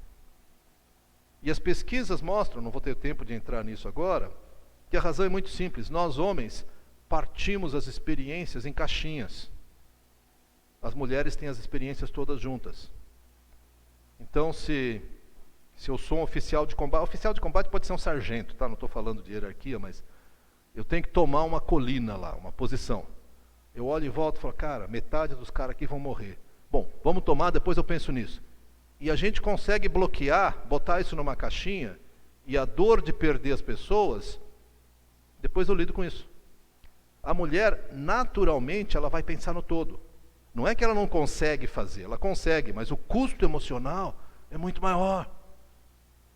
E as pesquisas mostram, não vou ter tempo de entrar nisso agora, que a razão é muito simples. Nós homens partimos as experiências em caixinhas. As mulheres têm as experiências todas juntas. Então, se eu sou um oficial de combate pode ser um sargento, tá? Não estou falando de hierarquia, mas eu tenho que tomar uma colina lá, uma posição. Eu olho em volta e falo, cara, metade dos caras aqui vão morrer. Bom, vamos tomar, depois eu penso nisso. E a gente consegue bloquear, botar isso numa caixinha, e a dor de perder as pessoas, depois eu lido com isso. A mulher, naturalmente, ela vai pensar no todo. Não é que ela não consegue fazer, ela consegue, mas o custo emocional é muito maior.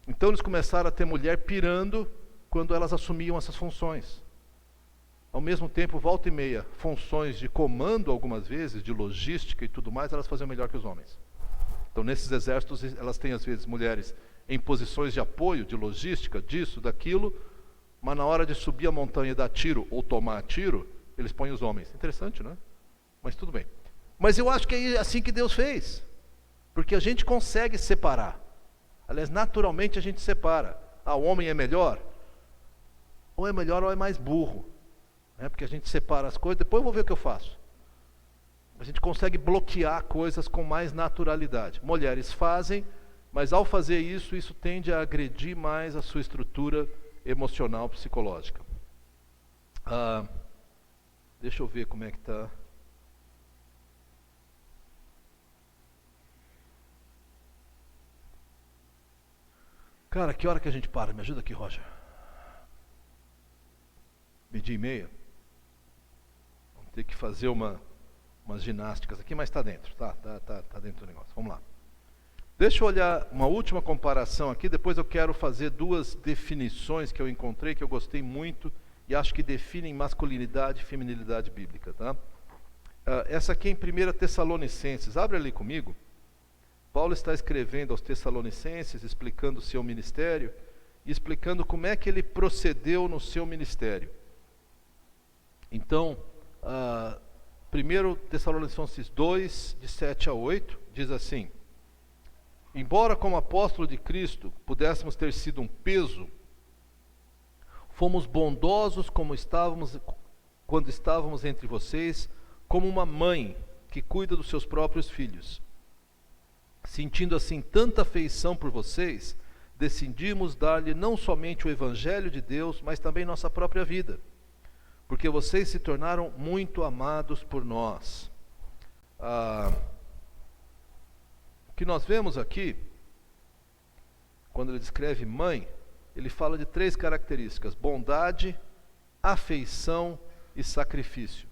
Então eles começaram a ter mulher pirando quando elas assumiam essas funções. Ao mesmo tempo, volta e meia, funções de comando algumas vezes, de logística e tudo mais, elas faziam melhor que os homens. Então nesses exércitos, elas têm às vezes mulheres em posições de apoio, de logística, disso, daquilo, mas na hora de subir a montanha e dar tiro, ou tomar tiro, eles põem os homens. Interessante, não é? Mas tudo bem. Mas eu acho que é assim que Deus fez, porque a gente consegue separar. Aliás, naturalmente a gente separa. O homem é melhor? Ou é melhor ou é mais burro. Porque a gente separa as coisas, depois eu vou ver o que eu faço. A gente consegue bloquear coisas com mais naturalidade. Mulheres fazem, mas ao fazer isso, isso tende a agredir mais a sua estrutura emocional, psicológica. Deixa eu ver como é que está. Cara, que hora que a gente para? Me ajuda aqui, Roger. 12:30. Vamos ter que fazer umas ginásticas aqui, mas está dentro, tá dentro do negócio. Vamos lá. Deixa eu olhar uma última comparação aqui, depois eu quero fazer duas definições que eu encontrei, que eu gostei muito, e acho que definem masculinidade e feminilidade bíblica, tá? Essa aqui é em 1 Tessalonicenses, abre ali comigo. Paulo está escrevendo aos Tessalonicenses, explicando o seu ministério, e explicando como é que ele procedeu no seu ministério. Então, 1 Tessalonicenses 2, de 7 a 8, diz assim: embora como apóstolo de Cristo pudéssemos ter sido um peso, fomos bondosos quando estávamos entre vocês, como uma mãe que cuida dos seus próprios filhos. Sentindo assim tanta afeição por vocês, decidimos dar-lhe não somente o Evangelho de Deus, mas também nossa própria vida, porque vocês se tornaram muito amados por nós. O que nós vemos aqui, quando ele descreve mãe, ele fala de 3 características: bondade, afeição e sacrifício.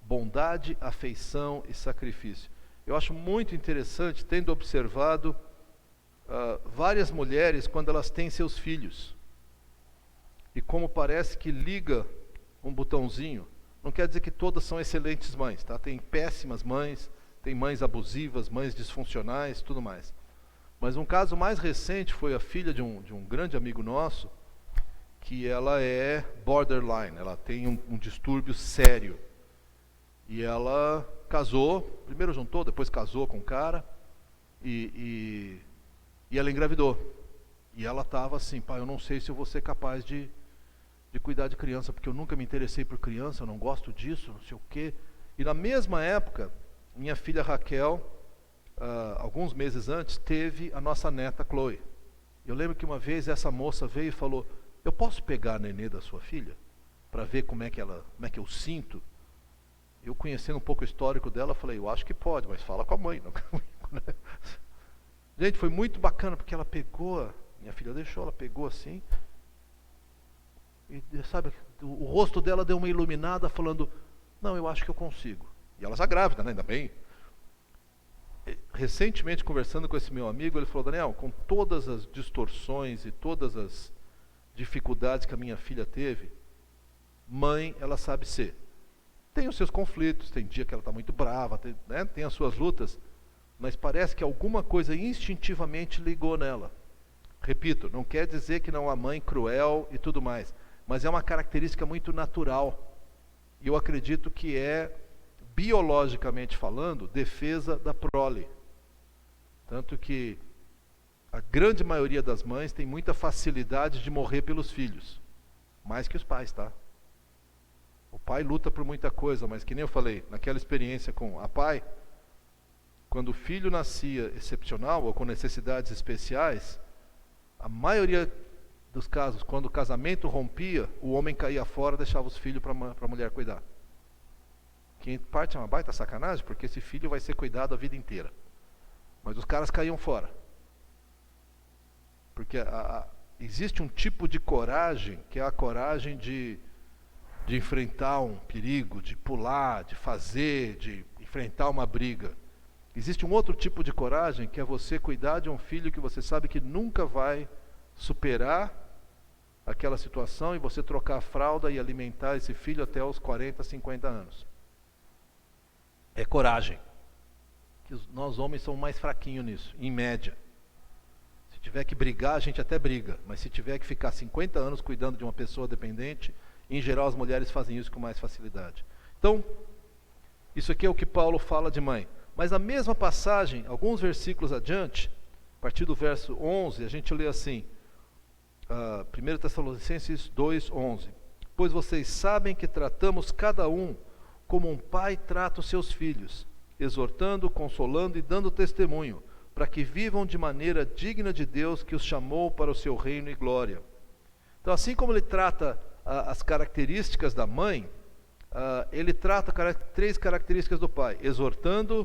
Bondade, afeição e sacrifício. Eu acho muito interessante, tendo observado várias mulheres quando elas têm seus filhos, e como parece que liga um botãozinho. Não quer dizer que todas são excelentes mães, tá? Tem péssimas mães, tem mães abusivas, mães disfuncionais, tudo mais. Mas um caso mais recente foi a filha de um grande amigo nosso, que ela é borderline, ela tem um distúrbio sério. E ela casou, primeiro juntou, depois casou com um cara, e ela engravidou. E ela estava assim: pai, eu não sei se eu vou ser capaz de cuidar de criança, porque eu nunca me interessei por criança, eu não gosto disso, não sei o quê. E na mesma época, minha filha Raquel, alguns meses antes, teve a nossa neta Chloe. Eu lembro que uma vez essa moça veio e falou: eu posso pegar a nenê da sua filha? Para ver como é que eu sinto? Eu, conhecendo um pouco o histórico dela, falei: eu acho que pode, mas fala com a mãe, não comigo, né? Gente, foi muito bacana, porque ela pegou, minha filha deixou, ela pegou assim, e sabe, o rosto dela deu uma iluminada, falando: não, eu acho que eu consigo. E ela já grávida, né? Ainda bem. Recentemente, conversando com esse meu amigo, ele falou: Daniel, com todas as distorções e todas as dificuldades que a minha filha teve, mãe, ela sabe ser. Tem os seus conflitos, tem dia que ela está muito brava, tem as suas lutas, mas parece que alguma coisa instintivamente ligou nela. Repito, não quer dizer que não há mãe cruel e tudo mais, mas é uma característica muito natural. E eu acredito que é, biologicamente falando, defesa da prole. Tanto que a grande maioria das mães tem muita facilidade de morrer pelos filhos, mais que os pais, tá? O pai luta por muita coisa, mas que nem eu falei, naquela experiência com a pai, quando o filho nascia excepcional ou com necessidades especiais, a maioria dos casos, quando o casamento rompia, o homem caía fora, deixava os filhos para a mulher cuidar. Que em parte é uma baita sacanagem, porque esse filho vai ser cuidado a vida inteira. Mas os caras caíam fora. Porque existe um tipo de coragem, que é a coragem de enfrentar um perigo, de pular, de fazer, de enfrentar uma briga. Existe um outro tipo de coragem, que é você cuidar de um filho que você sabe que nunca vai superar aquela situação, e você trocar a fralda e alimentar esse filho até os 40, 50 anos. É coragem. Que nós homens somos mais fraquinhos nisso, em média. Se tiver que brigar, a gente até briga, mas se tiver que ficar 50 anos cuidando de uma pessoa dependente, em geral as mulheres fazem isso com mais facilidade. Então, isso aqui é o que Paulo fala de mãe. Mas a mesma passagem, alguns versículos adiante, a partir do verso 11, a gente lê assim, 1 Tessalonicenses 2:11. Pois vocês sabem que tratamos cada um como um pai trata os seus filhos, exortando, consolando e dando testemunho, para que vivam de maneira digna de Deus que os chamou para o seu reino e glória. Então, assim como ele trata as características da mãe, ele trata três características do pai: exortando,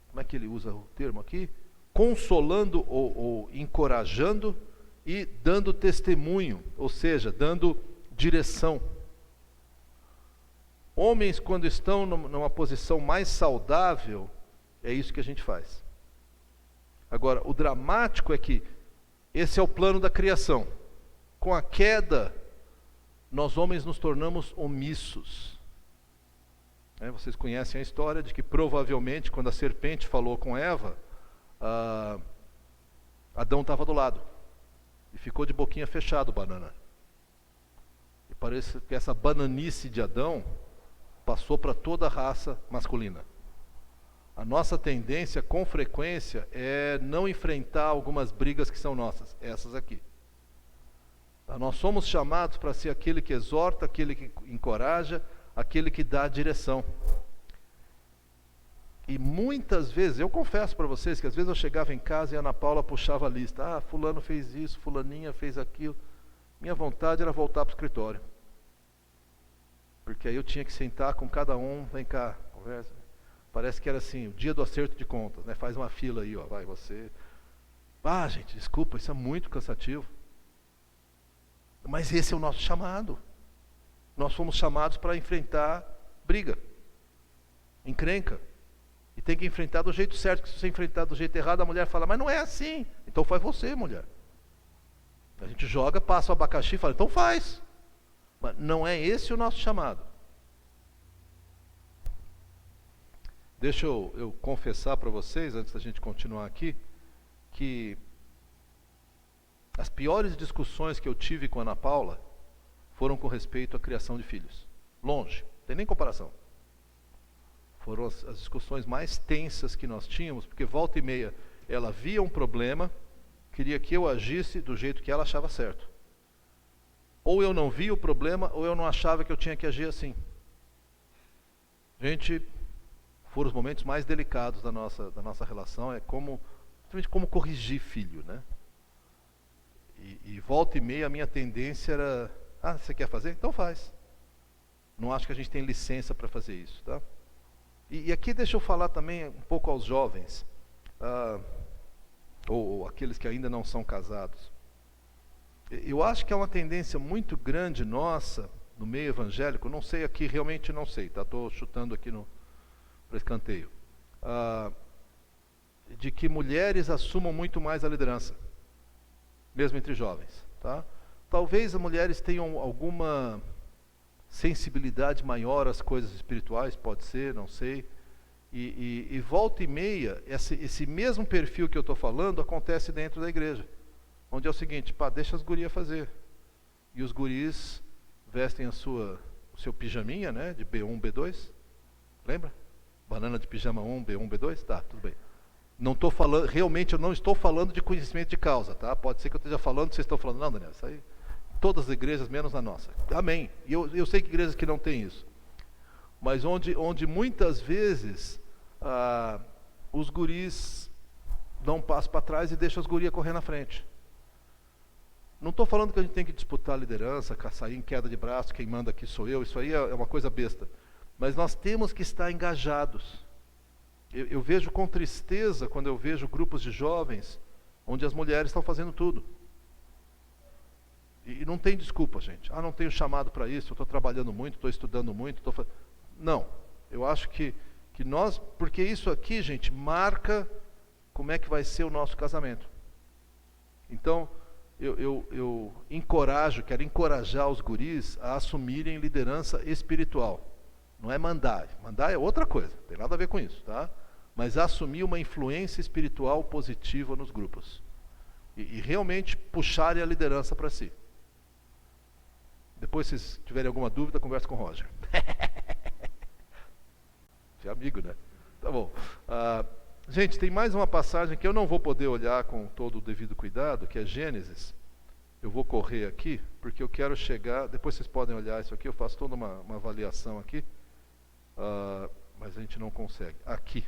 como é que ele usa o termo aqui? Consolando ou encorajando, e dando testemunho, ou seja, dando direção. Homens, quando estão numa posição mais saudável, é isso que a gente faz. Agora, o dramático é que esse é o plano da criação. Com a queda, nós homens nos tornamos omissos. Vocês conhecem a história de que provavelmente, quando a serpente falou com Eva, Adão estava do lado. E ficou de boquinha fechada o banana. E parece que essa bananice de Adão passou para toda a raça masculina. A nossa tendência, com frequência, é não enfrentar algumas brigas que são nossas, essas aqui. Nós somos chamados para ser aquele que exorta, aquele que encoraja, aquele que dá a direção. E muitas vezes, eu confesso para vocês que às vezes eu chegava em casa e a Ana Paula puxava a lista. Fulano fez isso, fulaninha fez aquilo. Minha vontade era voltar para o escritório. Porque aí eu tinha que sentar com cada um, vem cá, conversa. Parece que era assim, o dia do acerto de contas, né? Faz uma fila aí, vai você. Gente, desculpa, isso é muito cansativo. Mas esse é o nosso chamado. Nós fomos chamados para enfrentar briga, encrenca. E tem que enfrentar do jeito certo, que se você enfrentar do jeito errado, a mulher fala: mas não é assim. Então faz você, mulher. A gente joga, passa o abacaxi e fala: então faz. Mas não é esse o nosso chamado. Deixa eu confessar para vocês, antes da gente continuar aqui, que as piores discussões que eu tive com a Ana Paula foram com respeito à criação de filhos. Longe, não tem nem comparação. Foram as discussões mais tensas que nós tínhamos, porque volta e meia ela via um problema, queria que eu agisse do jeito que ela achava certo. Ou eu não via o problema, ou eu não achava que eu tinha que agir assim. Gente, foram os momentos mais delicados da nossa relação, como corrigir filho, né? E volta e meia a minha tendência era, você quer fazer? Então faz. Não acho que a gente tem licença para fazer isso, tá? E aqui deixa eu falar também um pouco aos jovens, ou aqueles que ainda não são casados. Eu acho que é uma tendência muito grande nossa, no meio evangélico, não sei aqui, realmente não sei, tá? Estou chutando aqui para escanteio, de que mulheres assumam muito mais a liderança, mesmo entre jovens, tá? Talvez as mulheres tenham alguma sensibilidade maior às coisas espirituais, pode ser, não sei, e volta e meia, esse mesmo perfil que eu estou falando acontece dentro da igreja, onde é o seguinte, deixa as gurias fazer, e os guris vestem o seu pijaminha, né, de B1, B2, lembra? Banana de pijama 1, B1, B2, tá, tudo bem. Não estou falando, realmente eu não estou falando de conhecimento de causa, tá? Pode ser que eu esteja falando, vocês estão falando, não, Daniel, isso aí, todas as igrejas, menos a nossa. Amém. E eu sei que igrejas que não tem isso. Mas onde muitas vezes os guris dão um passo para trás e deixam as gurias correr na frente. Não estou falando que a gente tem que disputar a liderança, sair em queda de braço, quem manda aqui sou eu, isso aí é uma coisa besta. Mas nós temos que estar engajados. Eu vejo com tristeza quando eu vejo grupos de jovens onde as mulheres estão fazendo tudo. E não tem desculpa, gente. Não tenho chamado para isso, eu estou trabalhando muito, estou estudando muito. Não, eu acho que nós... Porque isso aqui, gente, marca como é que vai ser o nosso casamento. Então, eu quero encorajar os guris a assumirem liderança espiritual. Não é mandar. Mandar é outra coisa, não tem nada a ver com isso, tá? Mas assumir uma influência espiritual positiva nos grupos. E realmente puxarem a liderança para si. Depois, se vocês tiverem alguma dúvida, conversa com o Roger. Você é amigo, né? Tá bom. Gente, tem mais uma passagem que eu não vou poder olhar com todo o devido cuidado, que é Gênesis. Eu vou correr aqui, porque eu quero chegar... Depois vocês podem olhar isso aqui, eu faço toda uma avaliação aqui. Mas a gente não consegue. Aqui.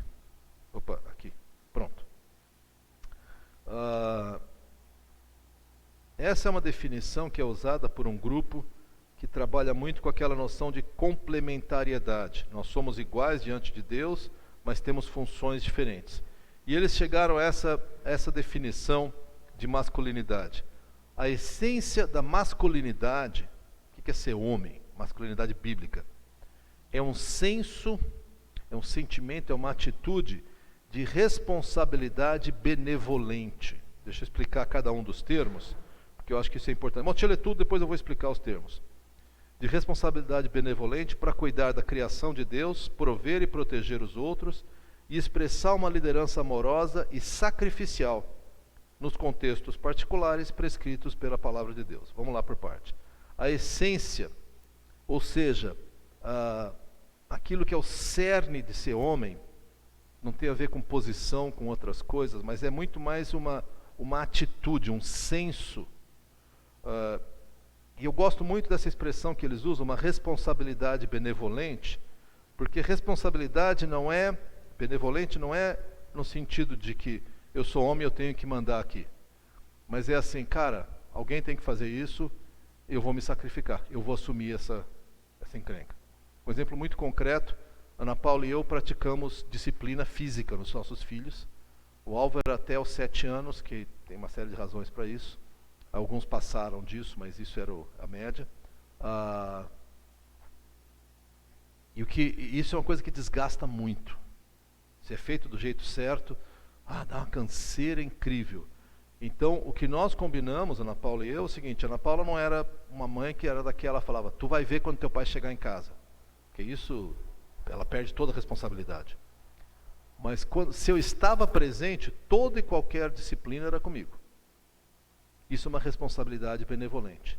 Opa, aqui. Pronto. Essa é uma definição que é usada por um grupo que trabalha muito com aquela noção de complementariedade. Nós somos iguais diante de Deus, mas temos funções diferentes. E eles chegaram a essa definição de masculinidade. A essência da masculinidade, o que é ser homem? Masculinidade bíblica. É um senso, é um sentimento, é uma atitude de responsabilidade benevolente. Deixa eu explicar cada um dos termos, porque eu acho que isso é importante. Bom, deixa eu ler tudo, depois eu vou explicar os termos. De responsabilidade benevolente para cuidar da criação de Deus, prover e proteger os outros e expressar uma liderança amorosa e sacrificial nos contextos particulares prescritos pela palavra de Deus. Vamos lá por parte. A essência, ou seja, aquilo que é o cerne de ser homem, não tem a ver com posição, com outras coisas, mas é muito mais uma atitude, um senso. E eu gosto muito dessa expressão que eles usam, uma responsabilidade benevolente, porque responsabilidade benevolente não é no sentido de que eu sou homem e eu tenho que mandar aqui. Mas é assim, cara, alguém tem que fazer isso, eu vou me sacrificar, eu vou assumir essa encrenca. Um exemplo muito concreto, Ana Paula e eu praticamos disciplina física nos nossos filhos. O Álvaro até os 7 anos, que tem uma série de razões para isso. Alguns passaram disso, mas isso era a média. Isso é uma coisa que desgasta muito. Se é feito do jeito certo, dá uma canseira incrível. Então, o que nós combinamos, Ana Paula e eu, é o seguinte: Ana Paula não era uma mãe que era daquela, falava, tu vai ver quando teu pai chegar em casa. Porque isso, ela perde toda a responsabilidade. Mas se eu estava presente, toda e qualquer disciplina era comigo. Isso é uma responsabilidade benevolente.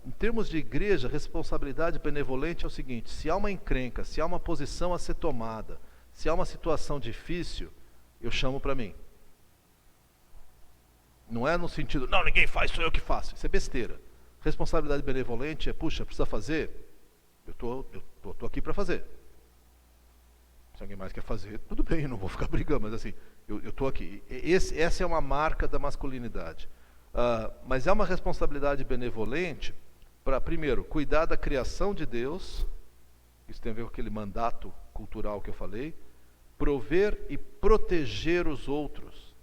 Em termos de igreja, responsabilidade benevolente é o seguinte: se há uma encrenca, se há uma posição a ser tomada, se há uma situação difícil, eu chamo para mim. Não é no sentido, não, ninguém faz, sou eu que faço. Isso é besteira. Responsabilidade benevolente é, puxa, precisa fazer? Eu tô aqui para fazer. Se alguém mais quer fazer, tudo bem, não vou ficar brigando, mas assim, eu estou aqui. Essa é uma marca da masculinidade. Mas é uma responsabilidade benevolente para, primeiro, cuidar da criação de Deus, isso tem a ver com aquele mandato cultural que eu falei, prover e proteger os outros.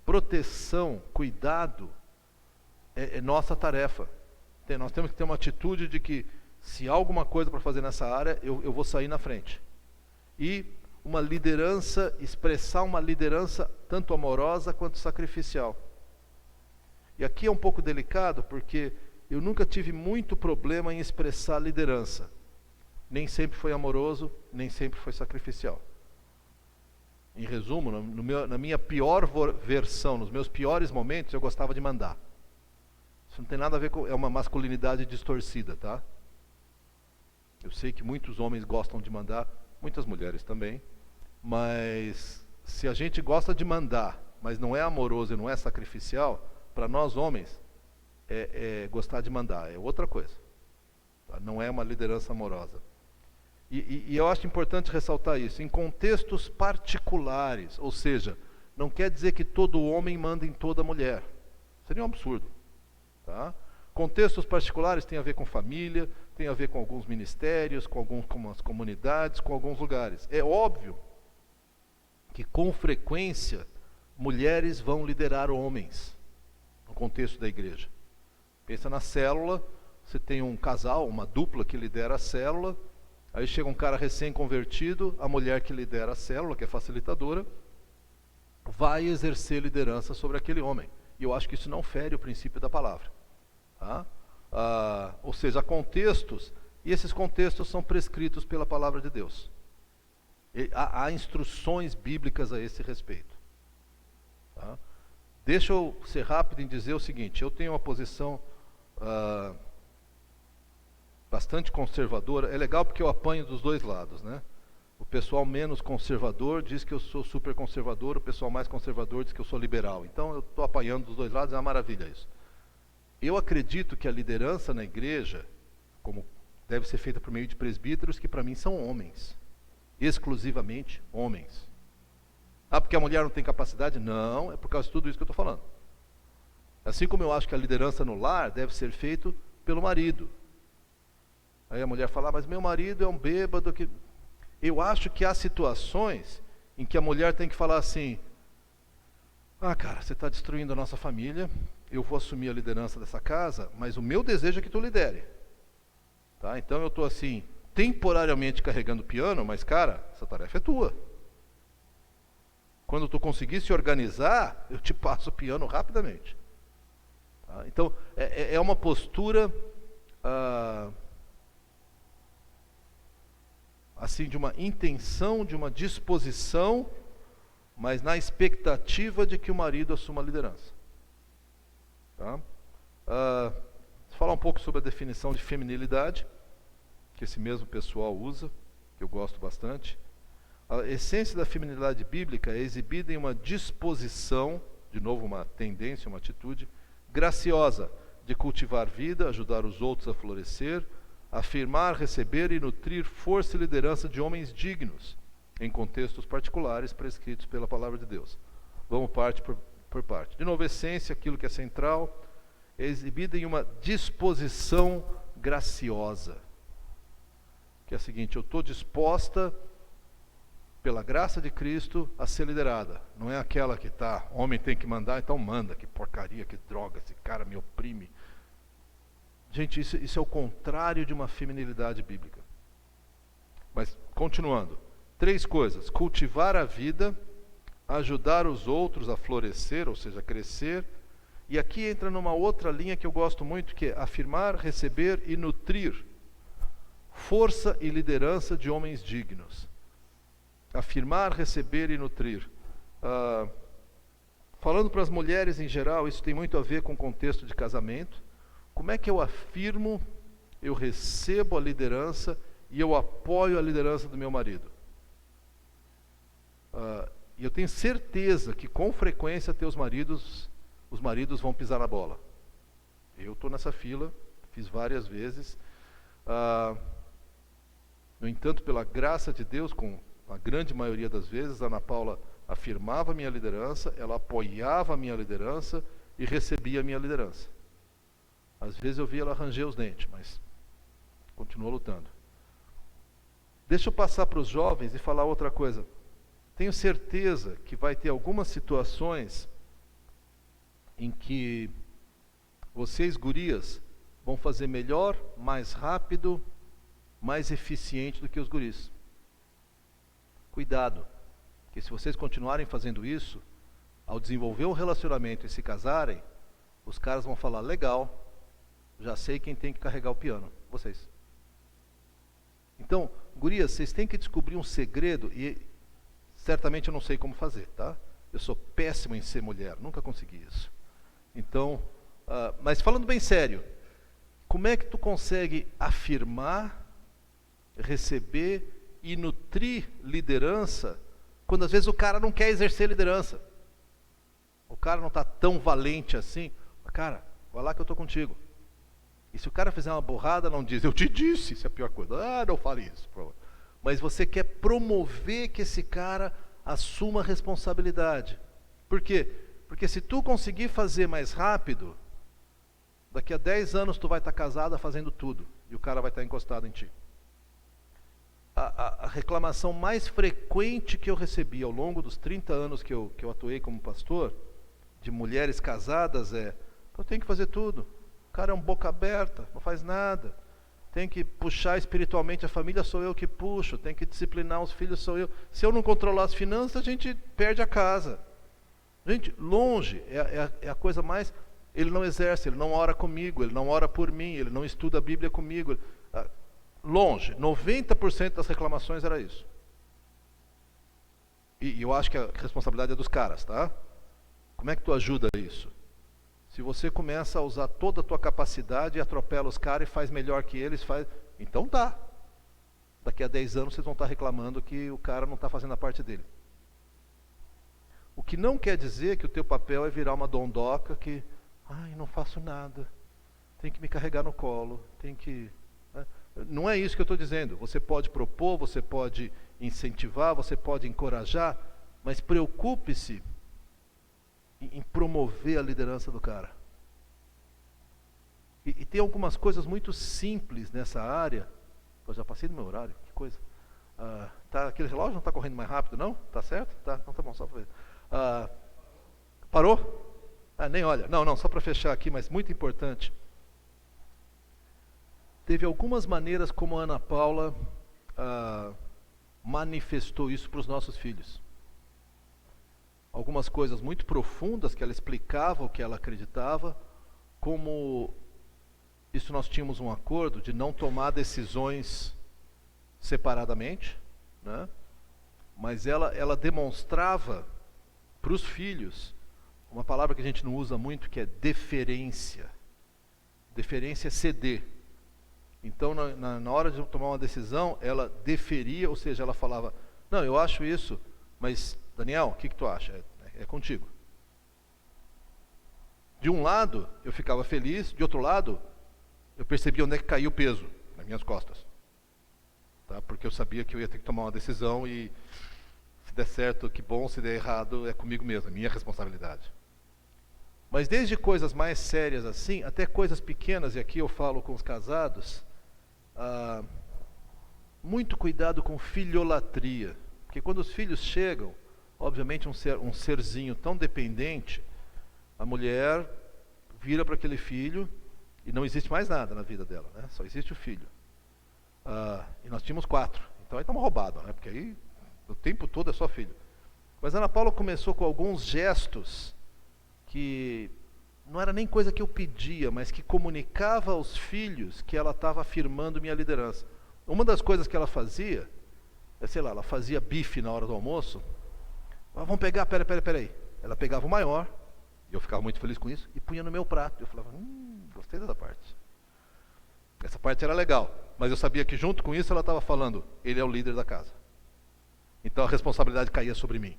Proteção, cuidado, é nossa tarefa. Nós temos que ter uma atitude de que, se há alguma coisa para fazer nessa área, eu vou sair na frente. E uma liderança, expressar uma liderança tanto amorosa quanto sacrificial. E aqui é um pouco delicado, porque eu nunca tive muito problema em expressar liderança. Nem sempre foi amoroso, nem sempre foi sacrificial. Em resumo, na minha pior versão, nos meus piores momentos, eu gostava de mandar. Isso não tem nada a ver com... É uma masculinidade distorcida, tá? Eu sei que muitos homens gostam de mandar, muitas mulheres também. Mas se a gente gosta de mandar, mas não é amoroso e não é sacrificial, para nós homens, gostar de mandar, é outra coisa. Tá? Não é uma liderança amorosa. E eu acho importante ressaltar isso, em contextos particulares, ou seja, não quer dizer que todo homem manda em toda mulher. Seria um absurdo. Tá? Contextos particulares tem a ver com família, tem a ver com alguns ministérios, com algumas comunidades, com alguns lugares. É óbvio que com frequência mulheres vão liderar homens no contexto da igreja. Pensa na célula, você tem um casal, uma dupla que lidera a célula, aí chega um cara recém-convertido, a mulher que lidera a célula, que é facilitadora, vai exercer liderança sobre aquele homem. E eu acho que isso não fere o princípio da palavra. Tá? Ou seja, há contextos, e esses contextos são prescritos pela palavra de Deus. Há instruções bíblicas a esse respeito. Tá? Deixa eu ser rápido em dizer o seguinte, eu tenho uma posição bastante conservadora. É legal porque eu apanho dos dois lados, né? O pessoal menos conservador diz que eu sou super conservador, o pessoal mais conservador diz que eu sou liberal. Então eu estou apanhando dos dois lados, é uma maravilha isso. Eu acredito que a liderança na igreja, como deve ser feita por meio de presbíteros, que para mim são homens, exclusivamente homens. Porque a mulher não tem capacidade? Não, é por causa de tudo isso que eu estou falando. Assim como eu acho que a liderança no lar deve ser feita pelo marido. Aí a mulher fala, mas meu marido é um bêbado que... Eu acho que há situações em que a mulher tem que falar assim, cara, você está destruindo a nossa família, eu vou assumir a liderança dessa casa, mas o meu desejo é que tu lidere. Tá? Então eu estou assim, temporariamente carregando o piano, mas cara, essa tarefa é tua. Quando tu conseguir se organizar, eu te passo o piano rapidamente. Tá? Então, é uma postura assim, de uma intenção, de uma disposição, mas na expectativa de que o marido assuma a liderança. Tá? Vou falar um pouco sobre a definição de feminilidade, que esse mesmo pessoal usa, que eu gosto bastante. A essência da feminilidade bíblica é exibida em uma disposição, de novo uma tendência, uma atitude, graciosa, de cultivar vida, ajudar os outros a florescer, afirmar, receber e nutrir força e liderança de homens dignos, em contextos particulares prescritos pela palavra de Deus. Vamos parte por parte. De novo, a essência, aquilo que é central, é exibida em uma disposição graciosa, que é a seguinte, eu estou disposta, pela graça de Cristo, a ser liderada. Não é aquela que homem tem que mandar, então manda, que porcaria, que droga, esse cara me oprime. Gente, isso é o contrário de uma feminilidade bíblica. Mas, continuando, 3 coisas, cultivar a vida, ajudar os outros a florescer, ou seja, a crescer, e aqui entra numa outra linha que eu gosto muito, que é afirmar, receber e nutrir força e liderança de homens dignos. Afirmar, receber e nutrir. Falando para as mulheres em geral, isso tem muito a ver com o contexto de casamento. Como é que eu afirmo, eu recebo a liderança e eu apoio a liderança do meu marido? E eu tenho certeza que com frequência os maridos vão pisar na bola. Eu estou nessa fila, fiz várias vezes. No entanto, pela graça de Deus, com a grande maioria das vezes, a Ana Paula afirmava a minha liderança, ela apoiava a minha liderança e recebia a minha liderança. Às vezes eu via ela ranger os dentes, mas continuou lutando. Deixa eu passar para os jovens e falar outra coisa. Tenho certeza que vai ter algumas situações em que vocês, gurias, vão fazer melhor, mais rápido, mais eficiente do que os guris. Cuidado, porque se vocês continuarem fazendo isso, ao desenvolver um relacionamento e se casarem, os caras vão falar, legal, já sei quem tem que carregar o piano, vocês. Então, gurias, vocês têm que descobrir um segredo, e certamente eu não sei como fazer, tá? Eu sou péssimo em ser mulher, nunca consegui isso. Então, mas falando bem sério, como é que tu consegue afirmar, receber e nutrir liderança quando às vezes o cara não quer exercer liderança? O cara não está tão valente assim. Cara, vai lá que eu estou contigo. E se o cara fizer uma burrada, não diz, eu te disse, isso é a pior coisa. Ah, não fale isso. Mas você quer promover que esse cara assuma a responsabilidade. Por quê? Porque se tu conseguir fazer mais rápido, daqui a 10 anos tu vai estar casada fazendo tudo. E o cara vai estar encostado em ti. A reclamação mais frequente que eu recebi ao longo dos 30 anos que eu atuei como pastor, de mulheres casadas eu tenho que fazer tudo. O cara é um boca aberta, não faz nada. Tem que puxar espiritualmente a família, sou eu que puxo. Tem que disciplinar os filhos, sou eu. Se eu não controlar as finanças, a gente perde a casa. Gente, longe, é a coisa mais... Ele não exerce, ele não ora comigo, ele não ora por mim, ele não estuda a Bíblia comigo. Longe, 90% das reclamações era isso. E eu acho que a responsabilidade é dos caras, tá? Como é que tu ajuda isso? Se você começa a usar toda a tua capacidade e atropela os caras e faz melhor que eles, então tá. Daqui a 10 anos vocês vão estar reclamando que o cara não está fazendo a parte dele. O que não quer dizer que o teu papel é virar uma dondoca que, não faço nada, tem que me carregar no colo, tem que... Não é isso que eu estou dizendo. Você pode propor, você pode incentivar, você pode encorajar, mas preocupe-se em promover a liderança do cara. E tem algumas coisas muito simples nessa área. Eu já passei do meu horário, que coisa. Aquele relógio não está correndo mais rápido, não? Tá certo? Tá, então tá bom, só para ver. Parou? Nem olha. Não, só para fechar aqui, mas muito importante. Teve algumas maneiras como a Ana Paula manifestou isso para os nossos filhos. Algumas coisas muito profundas que ela explicava o que ela acreditava, como isso nós tínhamos um acordo de não tomar decisões separadamente, né? Mas ela demonstrava para os filhos uma palavra que a gente não usa muito, que é deferência. Deferência é ceder. Então, na hora de tomar uma decisão, ela deferia, ou seja, ela falava, não, eu acho isso, mas, Daniel, o que tu acha? É contigo. De um lado, eu ficava feliz, de outro lado, eu percebia onde é que caiu o peso, nas minhas costas. Tá? Porque eu sabia que eu ia ter que tomar uma decisão e, se der certo, que bom, se der errado, é comigo mesmo, é minha responsabilidade. Mas desde coisas mais sérias assim, até coisas pequenas, e aqui eu falo com os casados, muito cuidado com filholatria, porque quando os filhos chegam, obviamente um serzinho tão dependente, a mulher vira para aquele filho e não existe mais nada na vida dela, né? Só existe o filho. E nós tínhamos 4, então aí estamos roubados, né? Porque aí o tempo todo é só filho. Mas a Ana Paula começou com alguns gestos que não era nem coisa que eu pedia, mas que comunicava aos filhos que ela estava afirmando minha liderança. Uma das coisas que ela fazia, ela fazia bife na hora do almoço. Vamos pegar, peraí. Ela pegava o maior, e eu ficava muito feliz com isso, e punha no meu prato. Eu falava, gostei dessa parte. Essa parte era legal, mas eu sabia que junto com isso ela estava falando, ele é o líder da casa. Então a responsabilidade caía sobre mim.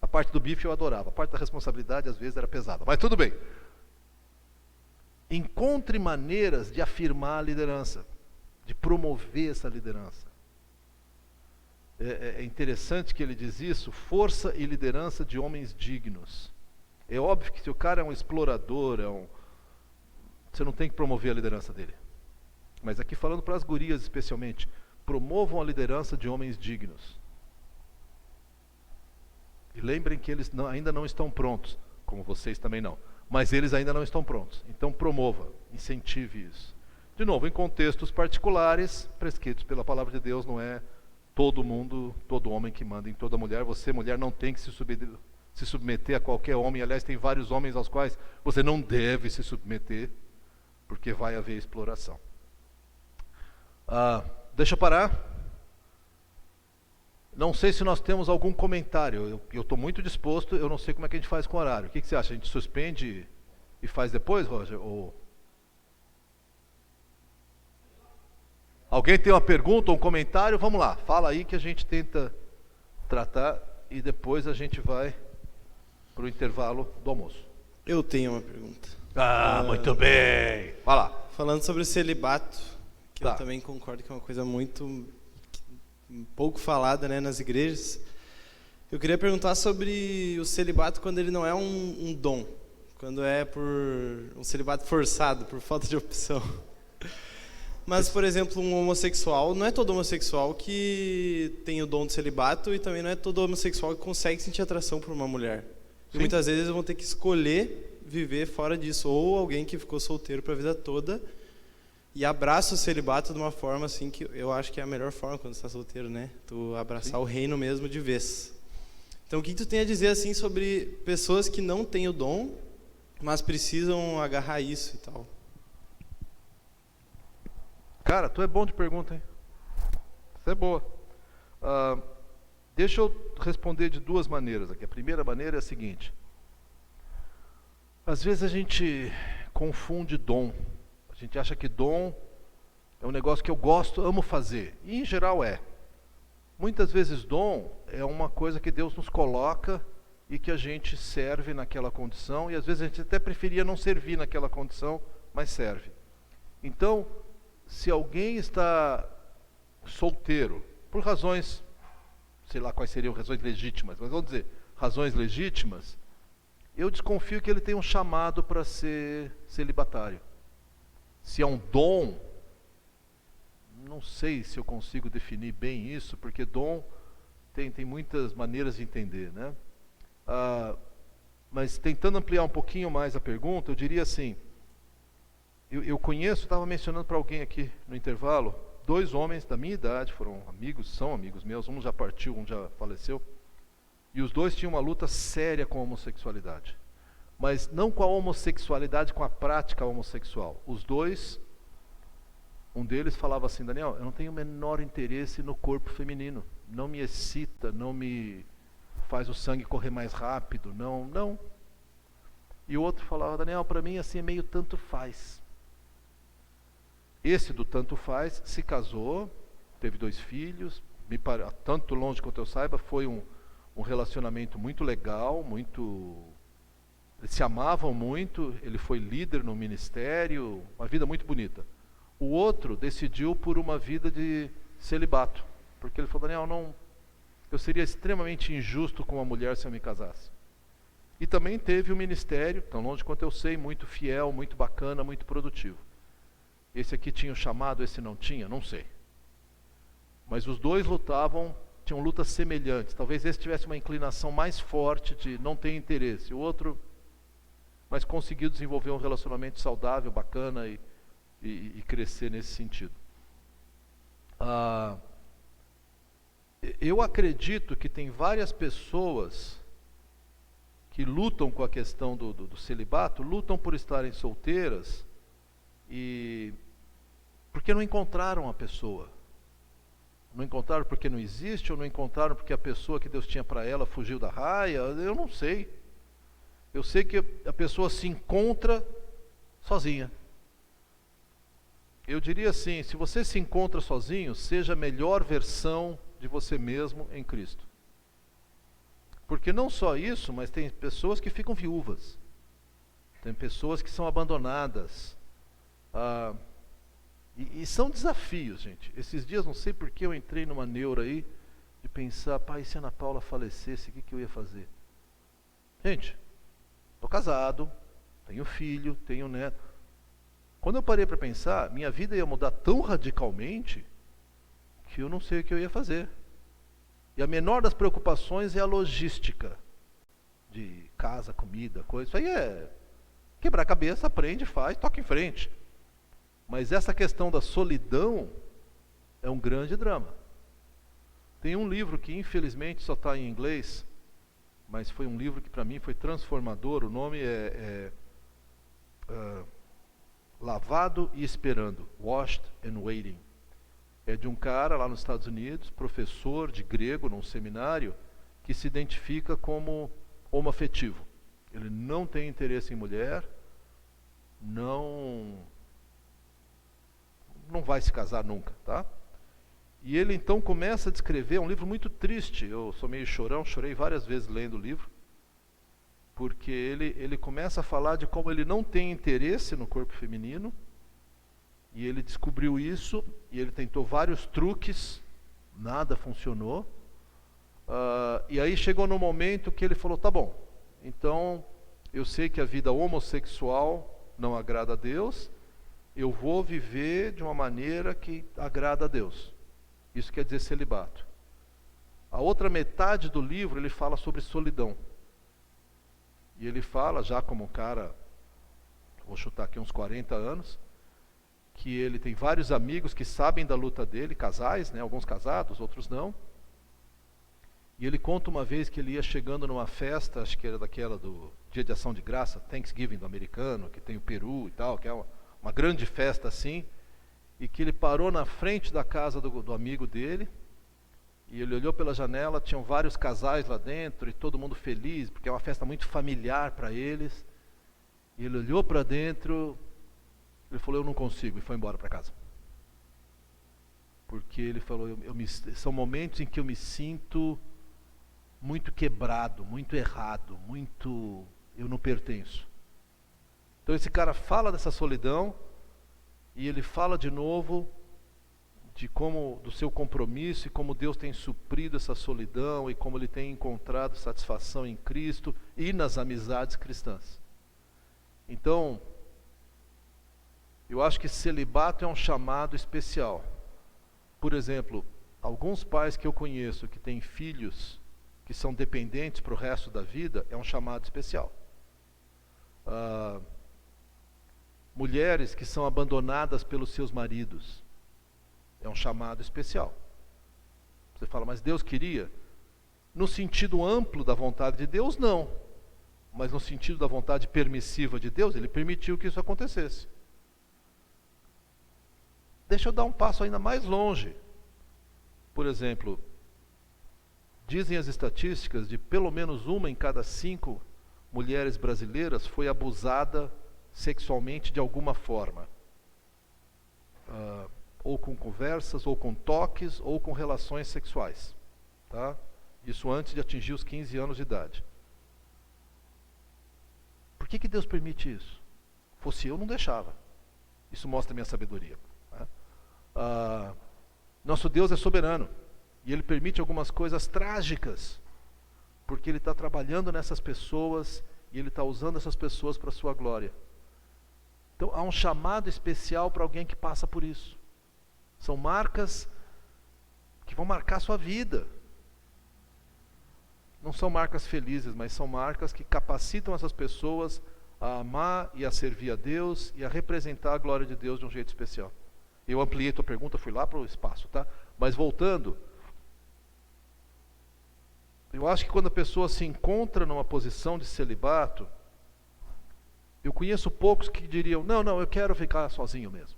A parte do bife eu adorava, a parte da responsabilidade às vezes era pesada, mas tudo bem. Encontre maneiras de afirmar a liderança, de promover essa liderança. é interessante que ele diz isso, força e liderança de homens dignos. É óbvio que se o cara é um explorador, você não tem que promover a liderança dele. Mas aqui falando para as gurias especialmente, promovam a liderança de homens dignos. E lembrem que eles ainda não estão prontos, como vocês também não. Mas eles ainda não estão prontos. Então promova, incentive isso. De novo, em contextos particulares, prescritos pela palavra de Deus, não é todo mundo, todo homem que manda em toda mulher. Você, mulher, não tem que se submeter a qualquer homem. Aliás, tem vários homens aos quais você não deve se submeter, porque vai haver exploração. Deixa eu parar. Não sei se nós temos algum comentário. Eu estou muito disposto, eu não sei como é que a gente faz com o horário. O que você acha? A gente suspende e faz depois, Roger? Ou... Alguém tem uma pergunta ou um comentário? Vamos lá, fala aí que a gente tenta tratar e depois a gente vai para o intervalo do almoço. Eu tenho uma pergunta. Muito bem. Vai lá. Falando sobre o celibato, que Tá. eu também concordo que é uma coisa muito pouco falada, né, nas igrejas. Eu queria perguntar sobre o celibato quando ele não é um dom, quando é por um celibato forçado, por falta de opção. Mas, por exemplo, um homossexual, não é todo homossexual que tem o dom do celibato e também não é todo homossexual que consegue sentir atração por uma mulher. E muitas vezes vão ter que escolher viver fora disso, ou alguém que ficou solteiro para a vida toda e abraça o celibato de uma forma assim que eu acho que é a melhor forma quando você está solteiro, né? Tu abraçar o reino mesmo de vez. Então, o que tu tem a dizer assim sobre pessoas que não têm o dom, mas precisam agarrar isso e tal? Cara, tu é bom de pergunta, hein? Isso é boa. Deixa eu responder de duas maneiras aqui. A primeira maneira é a seguinte. Às vezes a gente confunde dom. A gente acha que dom é um negócio que eu gosto, amo fazer. E em geral é. Muitas vezes dom é uma coisa que Deus nos coloca e que a gente serve naquela condição. E às vezes a gente até preferia não servir naquela condição, mas serve. Então, se alguém está solteiro, por razões, sei lá quais seriam razões legítimas, mas vamos dizer, razões legítimas, eu desconfio que ele tem um chamado para ser celibatário. Se é um dom, não sei se eu consigo definir bem isso, porque dom tem muitas maneiras de entender, né? Mas tentando ampliar um pouquinho mais a pergunta, eu diria assim, eu conheço, estava mencionando para alguém aqui no intervalo, 2 homens da minha idade, foram amigos, são amigos meus, um já partiu, um já faleceu, e os 2 tinham uma luta séria com a homossexualidade. Mas não com a homossexualidade, com a prática homossexual. Os 2, um deles falava assim, Daniel, eu não tenho o menor interesse no corpo feminino, não me excita, não me faz o sangue correr mais rápido, não. E o outro falava, Daniel, para mim assim é meio tanto faz. Esse do tanto faz se casou, teve 2 filhos, tanto longe quanto eu saiba, foi um relacionamento muito legal, eles se amavam muito, ele foi líder no ministério, uma vida muito bonita. O outro decidiu por uma vida de celibato, porque ele falou, Daniel, eu seria extremamente injusto com uma mulher se eu me casasse. E também teve um ministério, tão longe quanto eu sei, muito fiel, muito bacana, muito produtivo. Esse aqui tinha o chamado, esse não tinha, não sei. Mas os 2 tinham lutas semelhantes. Talvez esse tivesse uma inclinação mais forte de não ter interesse. O outro, mas conseguiu desenvolver um relacionamento saudável, bacana e crescer nesse sentido. Eu acredito que tem várias pessoas que lutam com a questão do celibato, lutam por estarem solteiras e porque não encontraram a pessoa. Não encontraram porque não existe, ou não encontraram porque a pessoa que Deus tinha para ela fugiu da raia, eu não sei. Eu sei que a pessoa se encontra sozinha. Eu diria assim, se você se encontra sozinho, seja a melhor versão de você mesmo em Cristo. Porque não só isso, mas tem pessoas que ficam viúvas. Tem pessoas que são abandonadas. E são desafios, gente. Esses dias, não sei porque eu entrei numa neura aí, de pensar, pai, se a Ana Paula falecesse, o que eu ia fazer? Gente, estou casado, tenho filho, tenho neto. Quando eu parei para pensar, minha vida ia mudar tão radicalmente que eu não sei o que eu ia fazer. E a menor das preocupações é a logística de casa, comida, coisa. Isso aí é quebrar a cabeça, aprende, faz, toca em frente. Mas essa questão da solidão é um grande drama. Tem um livro que infelizmente só está em inglês, mas foi um livro que para mim foi transformador. O nome é Lavado e Esperando, Washed and Waiting. É de um cara lá nos Estados Unidos, professor de grego num seminário, que se identifica como homoafetivo. Ele não tem interesse em mulher, não vai se casar nunca, tá? E ele então começa a descrever, é um livro muito triste, eu sou meio chorão, chorei várias vezes lendo o livro, porque ele começa a falar de como ele não tem interesse no corpo feminino, e ele descobriu isso, e ele tentou vários truques, nada funcionou, e aí chegou no momento que ele falou, tá bom, então eu sei que a vida homossexual não agrada a Deus, eu vou viver de uma maneira que agrada a Deus. Isso quer dizer celibato. A outra metade do livro ele fala sobre solidão. E ele fala, já como um cara, vou chutar aqui uns 40 anos, que ele tem vários amigos que sabem da luta dele, casais, né, alguns casados, outros não. E ele conta uma vez que ele ia chegando numa festa, acho que era daquela do Dia de Ação de Graça, Thanksgiving do americano, que tem o Peru e tal, que é uma grande festa assim, e que ele parou na frente da casa do amigo dele, e ele olhou pela janela, tinham vários casais lá dentro, e todo mundo feliz, porque é uma festa muito familiar para eles, e ele olhou para dentro, ele falou, eu não consigo, e foi embora para casa. Porque ele falou, são momentos em que eu me sinto muito quebrado, muito errado, eu não pertenço. Então esse cara fala dessa solidão, e ele fala de novo do seu compromisso e como Deus tem suprido essa solidão e como ele tem encontrado satisfação em Cristo e nas amizades cristãs. Então, eu acho que celibato é um chamado especial. Por exemplo, alguns pais que eu conheço que têm filhos que são dependentes para o resto da vida, é um chamado especial. Mulheres que são abandonadas pelos seus maridos, é um chamado especial. Você fala, mas Deus queria? No sentido amplo da vontade de Deus, não. Mas no sentido da vontade permissiva de Deus, Ele permitiu que isso acontecesse. Deixa eu dar um passo ainda mais longe. Por exemplo, dizem as estatísticas de pelo menos 1 em cada 5 mulheres brasileiras foi abusada sexualmente de alguma forma. Ou com conversas, ou com toques, ou com relações sexuais. Tá? Isso antes de atingir os 15 anos de idade. Por que Deus permite isso? Fosse eu, não deixava. Isso mostra a minha sabedoria. Tá? Nosso Deus é soberano. E Ele permite algumas coisas trágicas. Porque Ele está trabalhando nessas pessoas e Ele está usando essas pessoas para a sua glória. Então há um chamado especial para alguém que passa por isso. São marcas que vão marcar a sua vida. Não são marcas felizes, mas são marcas que capacitam essas pessoas a amar e a servir a Deus e a representar a glória de Deus de um jeito especial. Eu ampliei a tua pergunta, fui lá para o espaço, tá? Mas voltando, eu acho que quando a pessoa se encontra numa posição de celibato, eu conheço poucos que diriam, não, eu quero ficar sozinho mesmo.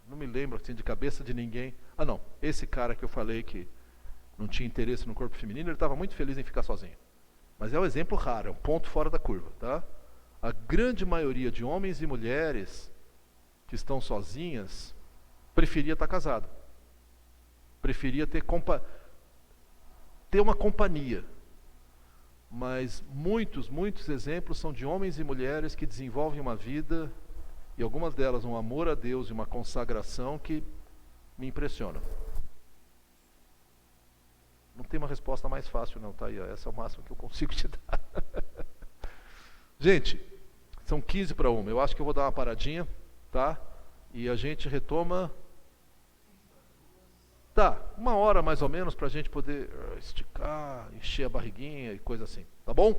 Não me lembro assim de cabeça de ninguém. Não, esse cara que eu falei que não tinha interesse no corpo feminino, ele estava muito feliz em ficar sozinho. Mas é um exemplo raro, é um ponto fora da curva, tá? A grande maioria de homens e mulheres que estão sozinhas, preferia estar casado. Preferia ter uma companhia. Mas muitos exemplos são de homens e mulheres que desenvolvem uma vida, e algumas delas um amor a Deus e uma consagração que me impressionam. tem uma resposta mais fácil não, tá aí, ó, essa é o máximo que eu consigo te dar. Gente, são 12:45, eu acho que eu vou dar uma paradinha, tá? E a gente retoma, tá, 1 hora mais ou menos, para a gente poder esticar, encher a barriguinha e coisa assim, tá bom?